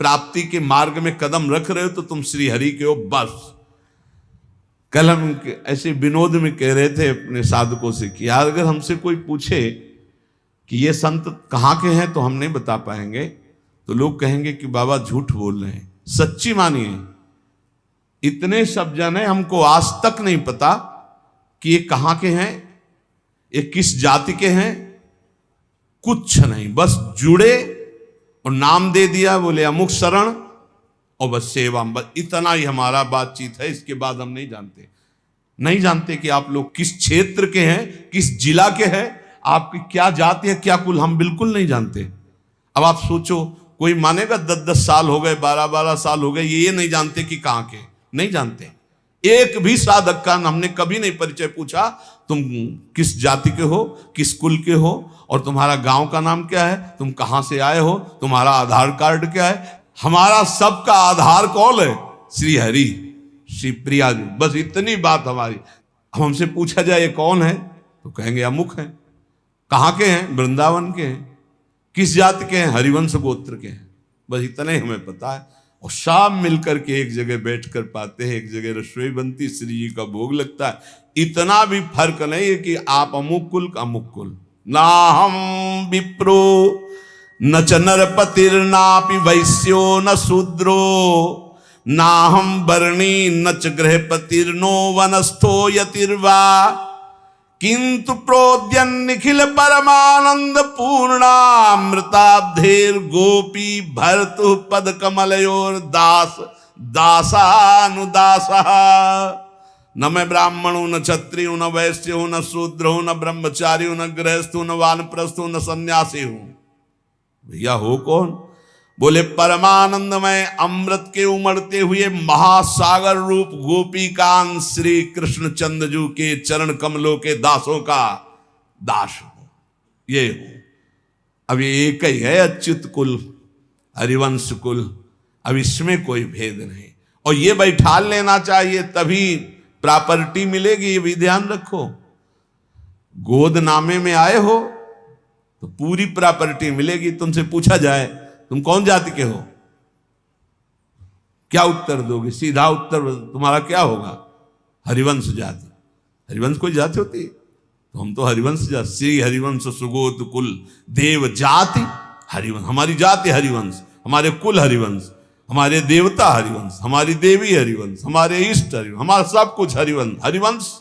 प्राप्ति के मार्ग में कदम रख रहे हो तो तुम श्री हरि के हो, बस। कल हम ऐसे विनोद में कह रहे थे अपने साधकों से कि यार अगर हमसे कोई पूछे कि ये संत कहाँ के हैं तो हम नहीं बता पाएंगे, तो लोग कहेंगे कि बाबा झूठ बोल रहे हैं। सच्ची मानिए, इतने सब जन है, हमको आज तक नहीं पता कि ये कहाँ के हैं, ये किस जाति के हैं, कुछ नहीं। बस जुड़े और नाम दे दिया, बोले अमुक शरण, और बस सेवा, बस इतना ही हमारा बातचीत है। इसके बाद हम नहीं जानते कि आप लोग किस क्षेत्र के हैं, किस जिला के हैं, आपकी क्या जाति है, क्या कुल, हम बिल्कुल नहीं जानते। अब आप सोचो, कोई मानेगा 10-10 साल हो गए, 12-12 साल हो गए, ये नहीं जानते कि कहाँ के, नहीं जानते। एक भी साधक का हमने कभी नहीं परिचय पूछा, तुम किस जाति के हो, किस कुल के हो, और तुम्हारा गांव का नाम क्या है, तुम कहां से आए हो, तुम्हारा आधार कार्ड क्या है। हमारा सबका आधार कौन है, श्री हरि, श्री प्रिया जी, बस इतनी बात हमारी। अब हमसे पूछा जाए ये कौन है, तो कहेंगे अमुक है। कहाँ के हैं, वृंदावन के हैं। किस जाति के हैं, हरिवंश गोत्र के हैं, बस इतना ही हमें पता है। और शाम मिलकर के एक जगह बैठकर पाते हैं, एक जगह रसोई बनती, श्री जी का भोग लगता है। इतना भी फर्क नहीं है कि आप अमुक कुल का अमुक कुल। ना हम विप्रो न च नरपतिर्नापि वैश्यो न शूद्रो, ना हम वर्णी न च गृहपतिर्नो वनस्थो यतिर्वा, किंतु प्रोद्यन निखिल परमानंद पूर्णामृताब्धेर गोपी भर्तु पद कमलयोर दास दासानुदासा। न मैं ब्राह्मणों न क्षत्रियो न वैश्यो न शूद्रो न ब्रह्मचारी न गृहस्थो न वानप्रस्थो न सन्यासी हूं। भैया हो कौन? बोले परमानंदमय अमृत के उमड़ते हुए महासागर रूप गोपीकांत श्री कृष्ण चंद्रजू के चरण कमलों के दासों का दास हो, ये हो। अब ये एक ही है अच्युत कुल, हरिवंश कुल, अब इसमें कोई भेद नहीं। और ये बैठा लेना चाहिए, तभी प्रॉपर्टी मिलेगी, ये भी ध्यान रखो। गोदनामे में आए हो तो पूरी प्रॉपर्टी मिलेगी। तुमसे पूछा जाए तुम कौन जाति के हो, क्या उत्तर दोगे? सीधा उत्तर तुम्हारा क्या होगा? हरिवंश जाति। हरिवंश कोई जाति होती है? तो हम तो हरिवंश जाति, श्री हरिवंश सुगोत कुल देव जाति हरिवंश। हमारी जाति हरिवंश, हमारे कुल हरिवंश, हमारे देवता हरिवंश, हमारी देवी हरिवंश, हमारे इष्ट हरिवंश, हमारा सब कुछ हरिवंश। हरिवंश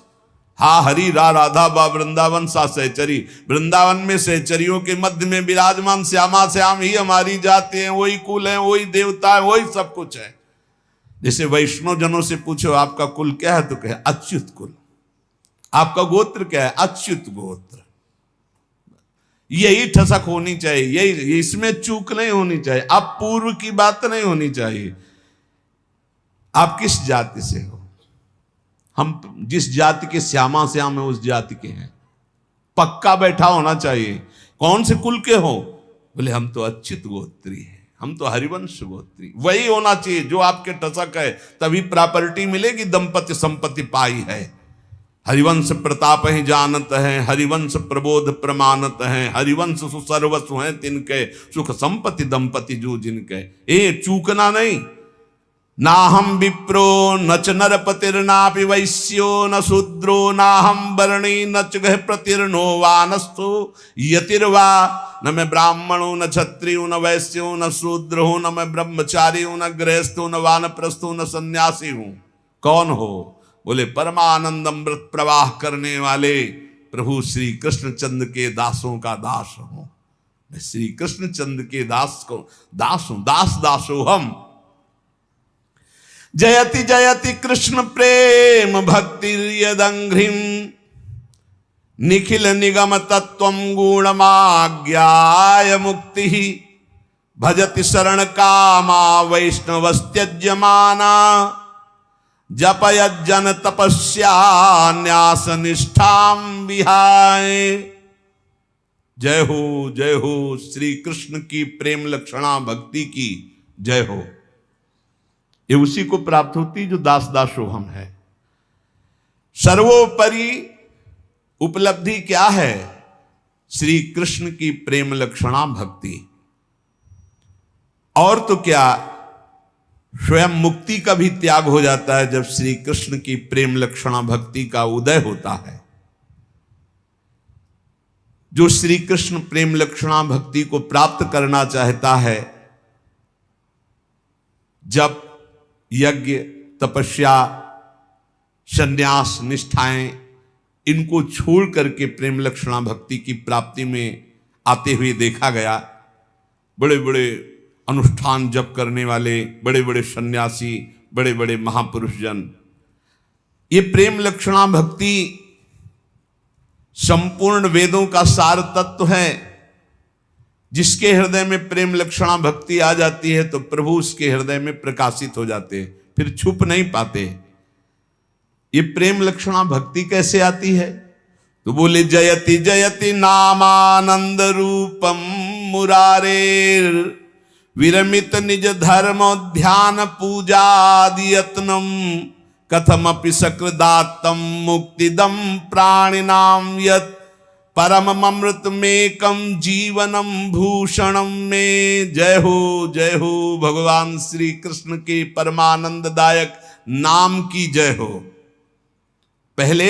हा हरि रा राधा बा वृंदावन सा सहचरी। वृंदावन में सहचरियों के मध्य में विराजमान श्यामा श्याम ही हमारी जाति है, वही कुल है, वही देवता है, वही सब कुछ है। जैसे वैष्णव जनों से पूछो आपका कुल क्या है तो कहे अच्युत कुल। आपका गोत्र क्या है? अच्युत गोत्र। यही ठसक होनी चाहिए, यही, इसमें चूक नहीं होनी चाहिए। अब पूर्व की बात नहीं होनी चाहिए। आप किस जाति से हो? हम जिस जाति के श्यामा श्याम है उस जाति के हैं, पक्का बैठा होना चाहिए। कौन से कुल के हो? बोले हम तो अच्युत गोत्री हैं, हम तो हरिवंश गोत्री। वही होना चाहिए जो आपके टसक है, तभी प्रॉपर्टी मिलेगी। दंपति संपत्ति पाई है। हरिवंश प्रताप ही जानत है, हरिवंश प्रबोध प्रमाणत है, हरिवंश सुसर्वसु हैं तिनके, सुख संपत्ति दंपति जो जिनके। ए चूकना नहीं। ना हम विप्रो न च नरपतिर्नापि वैश्यो न शूद्रो ना हम वर्णी न च गह प्रतिर्नो वानस्थो यतिर्वा। न मैं ब्राह्मणो न क्षत्रियो न वैश्यो न शूद्र हूं, न मैं ब्रह्मचारी हूं, न गृहस्थो न वानप्रस्थो न सन्यासी हूं। कौन हो? बोले परमानंद अमृत प्रवाह करने वाले प्रभु श्री कृष्णचंद्र के दासों का दास हूं। मैं श्री कृष्णचंद्र के दास को दास हूं। दास दासो हम। जयति जयति कृष्ण प्रेम भक्ति यदंघ्रिम निखिल निगम तत्वं गुणमाज्ञाय मुक्ति। भजति शरण कामा वैष्णवस्त्यज्यमाना जपयज्जन तपस्या न्यास निष्ठाम विहाय। जय हो श्री कृष्ण की प्रेम लक्षणा भक्ति की जय हो। ये उसी को प्राप्त होती जो दास दासो हम है। सर्वोपरि उपलब्धि क्या है? श्री कृष्ण की प्रेम लक्षणा भक्ति। और तो क्या, स्वयं मुक्ति का भी त्याग हो जाता है जब श्री कृष्ण की प्रेम लक्षणा भक्ति का उदय होता है। जो श्री कृष्ण प्रेम लक्षणा भक्ति को प्राप्त करना चाहता है, जब यज्ञ तपस्या संन्यास निष्ठाएं इनको छोड़ करके प्रेम लक्षणा भक्ति की प्राप्ति में आते हुए देखा गया। बड़े बड़े अनुष्ठान जप करने वाले बड़े बड़े सन्यासी, बड़े बड़े महापुरुष जन, ये प्रेम लक्षणा भक्ति संपूर्ण वेदों का सार तत्व है। जिसके हृदय में प्रेम लक्षणा भक्ति आ जाती है तो प्रभु उसके हृदय में प्रकाशित हो जाते हैं, फिर छुप नहीं पाते। ये प्रेम लक्षणा भक्ति कैसे आती है? तो बोले जयति जयति नामानंद रूपम मुरारेर विरमित निज धर्म ध्यान पूजादियत्नम कथमपि सकृदात्तम मुक्तिदम प्राणिनाम यत् परम अमृतमेकम जीवनम भूषणम में। जय हो भगवान श्री कृष्ण के परमानंददायक नाम की जय हो। पहले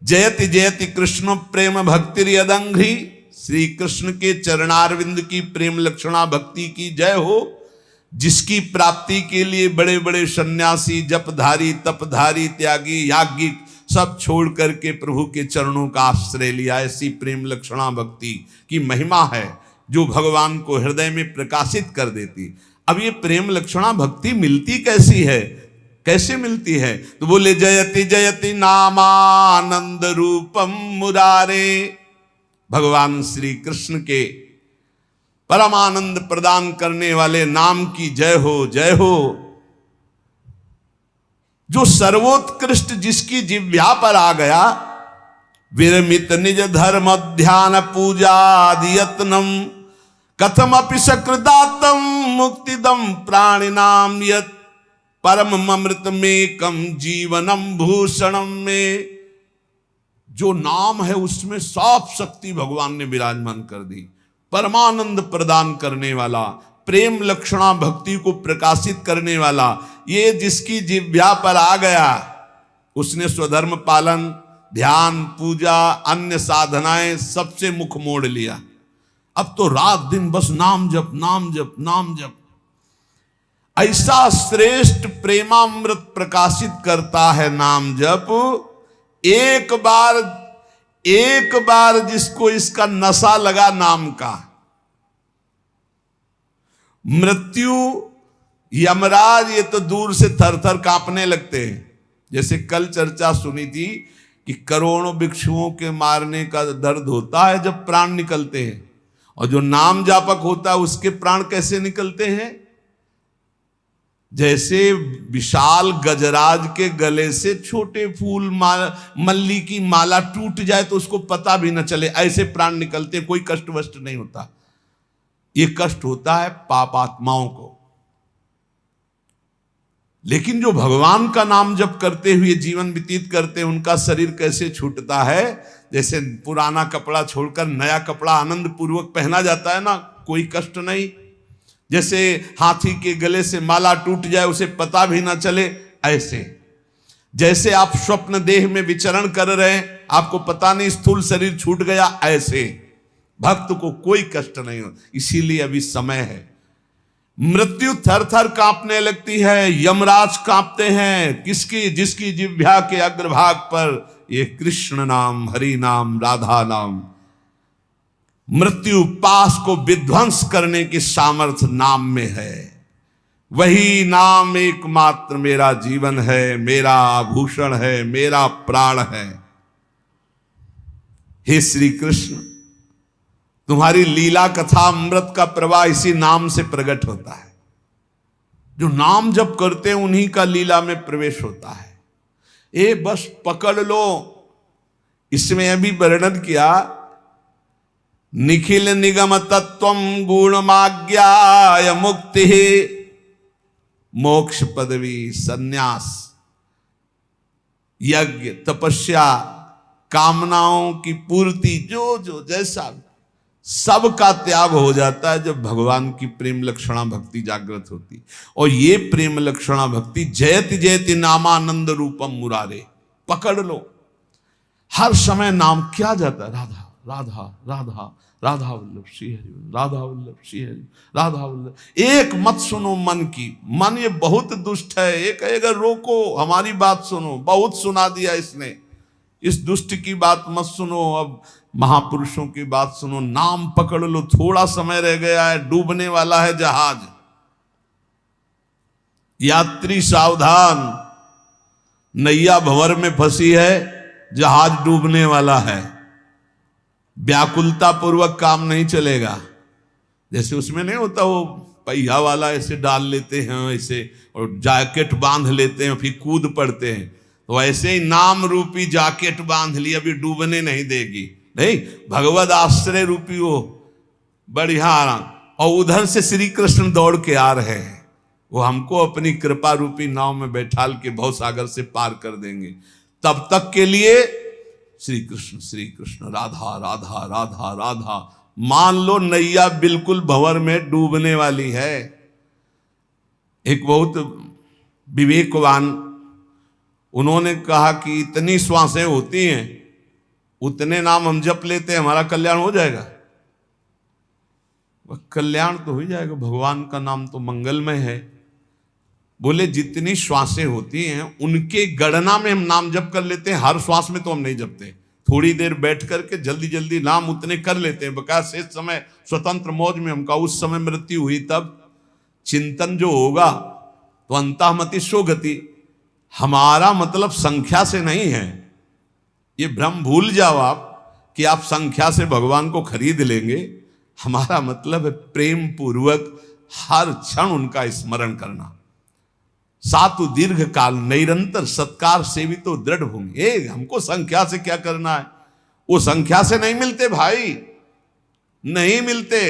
जयति जयति कृष्ण प्रेम भक्ति यदंघ्रि, श्री कृष्ण के चरणारविंद की प्रेम लक्षणा भक्ति की जय हो, जिसकी प्राप्ति के लिए बड़े बड़े सन्यासी जपधारी तपधारी त्यागी याज्ञिक सब छोड़ करके प्रभु के चरणों का आश्रय लिया। ऐसी प्रेम लक्षणा भक्ति की महिमा है जो भगवान को हृदय में प्रकाशित कर देती। अब ये प्रेम लक्षणा भक्ति मिलती कैसी है, कैसे मिलती है? तो बोले जयति जयति नामानंद रूपम मुरारे। भगवान श्री कृष्ण के परमानंद प्रदान करने वाले नाम की जय हो, जय हो। जो सर्वोत्कृष्ट जिसकी जिह्वा पर आ गया, विरमित निज धर्म ध्यान पूजादियत्नम कथमपि सकृदातम मुक्तिदम प्राणिनाम यत् परम अमृतमेकम जीवनम भूषणम में। जो नाम है उसमें साफ शक्ति भगवान ने विराजमान कर दी। परमानंद प्रदान करने वाला, प्रेम लक्षणा भक्ति को प्रकाशित करने वाला, ये जिसकी जिह्वा पर आ गया उसने स्वधर्म पालन, ध्यान, पूजा, अन्य साधनाएं सबसे मुख मोड़ लिया। अब तो रात दिन बस नाम जप, नाम जप, नाम जप। ऐसा श्रेष्ठ प्रेमामृत प्रकाशित करता है नाम जप। एक बार जिसको इसका नशा लगा नाम का, मृत्यु, यमराज ये तो दूर से थर थर कांपने लगते हैं। जैसे कल चर्चा सुनी थी कि करोड़ों भिक्षुओं के मारने का दर्द होता है जब प्राण निकलते हैं, और जो नाम जापक होता है उसके प्राण कैसे निकलते हैं। जैसे विशाल गजराज के गले से छोटे फूल मल्ली की माला टूट जाए तो उसको पता भी न चले, ऐसे प्राण निकलते, कोई कष्ट वष्ट नहीं होता। ये कष्ट होता है पापात्माओं को। लेकिन जो भगवान का नाम जप करते हुए जीवन व्यतीत करते हैं, उनका शरीर कैसे छूटता है। जैसे पुराना कपड़ा छोड़कर नया कपड़ा आनंद पूर्वक पहना जाता है ना, कोई कष्ट नहीं। जैसे हाथी के गले से माला टूट जाए उसे पता भी ना चले, ऐसे जैसे आप स्वप्न देह में विचरण कर रहे हैं, आपको पता नहीं स्थूल शरीर छूट गया, ऐसे भक्त को कोई कष्ट नहीं हो। इसीलिए अभी समय है। मृत्यु थर थर कांपने लगती है, यमराज कांपते हैं। किसकी? जिसकी जिह्वा के अग्रभाग पर ये कृष्ण नाम, हरि नाम, राधा नाम। मृत्यु पास को विध्वंस करने की सामर्थ्य नाम में है। वही नाम एकमात्र मेरा जीवन है, मेरा आभूषण है, मेरा प्राण है। हे श्री कृष्ण, तुम्हारी लीला कथा अमृत का प्रवाह इसी नाम से प्रकट होता है। जो नाम जप करते हैं उन्हीं का लीला में प्रवेश होता है। ये बस पकड़ लो। इसमें अभी वर्णन किया, निखिल निगम तत्वम गुणमाज्ञाय मुक्ति, मोक्ष पदवी, सन्यास, यज्ञ, तपस्या, कामनाओं की पूर्ति, जो जैसा सबका त्याग हो जाता है जब भगवान की प्रेम लक्षणा भक्ति जागृत होती। और ये प्रेम लक्षणा भक्ति जयति जयति नामानंद रूपम मुरारे। पकड़ लो, हर समय नाम क्या जाता है, राधा राधा राधा, राधा वल्लभ श्री हरि, राधा वल्लभ श्री हरि, राधा वल्लभ। एक मत सुनो मन की, मन ये बहुत दुष्ट है। एक कहेगा रोको, हमारी बात सुनो, बहुत सुना दिया इसने, इस दुष्ट की बात मत सुनो, अब महापुरुषों की बात सुनो, नाम पकड़ लो। थोड़ा समय रह गया है, डूबने वाला है जहाज। यात्री सावधान, नैया भंवर में फंसी है, जहाज डूबने वाला है। व्याकुलता पूर्वक काम नहीं चलेगा। जैसे उसमें नहीं होता वो पहिया वाला ऐसे डाल लेते हैं ऐसे, और जैकेट बांध लेते हैं, फिर कूद पड़ते हैं। तो ऐसे ही नाम रूपी जैकेट बांध ली, अभी डूबने नहीं देगी। नहीं, भगवद आश्रय रूपी वो बढ़िया। और उधर से श्री कृष्ण दौड़ के आ रहे हैं, वो हमको अपनी कृपा रूपी नाव में बैठाल के भवसागर से पार कर देंगे। तब तक के लिए श्री कृष्ण, राधा राधा राधा राधा। मान लो नैया बिल्कुल भंवर में डूबने वाली है। एक बहुत विवेकवान, उन्होंने कहा कि इतनी श्वासें होती हैं, उतने नाम हम जप लेते हैं, हमारा कल्याण हो जाएगा। वह कल्याण तो हो जाएगा, भगवान का नाम तो मंगलमय है। बोले जितनी श्वासें होती हैं उनके गणना में हम नाम जप कर लेते हैं, हर श्वास में तो हम नहीं जपते। थोड़ी देर बैठ करके जल्दी जल्दी नाम उतने कर लेते हैं, बकाया शेष समय स्वतंत्र मौज में। हमका उस समय मृत्यु हुई तब चिंतन जो होगा तो अंतःमति सो गति। हमारा मतलब संख्या से नहीं है, ये भ्रम भूल जाओ आप कि आप संख्या से भगवान को खरीद लेंगे। हमारा मतलब है प्रेम पूर्वक हर क्षण उनका स्मरण करना। सातु दीर्घ काल निरंतर सत्कार सेवितो दृढ़ भूमि। हमको संख्या से क्या करना है, वो संख्या से नहीं मिलते भाई, नहीं मिलते।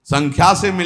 संख्या से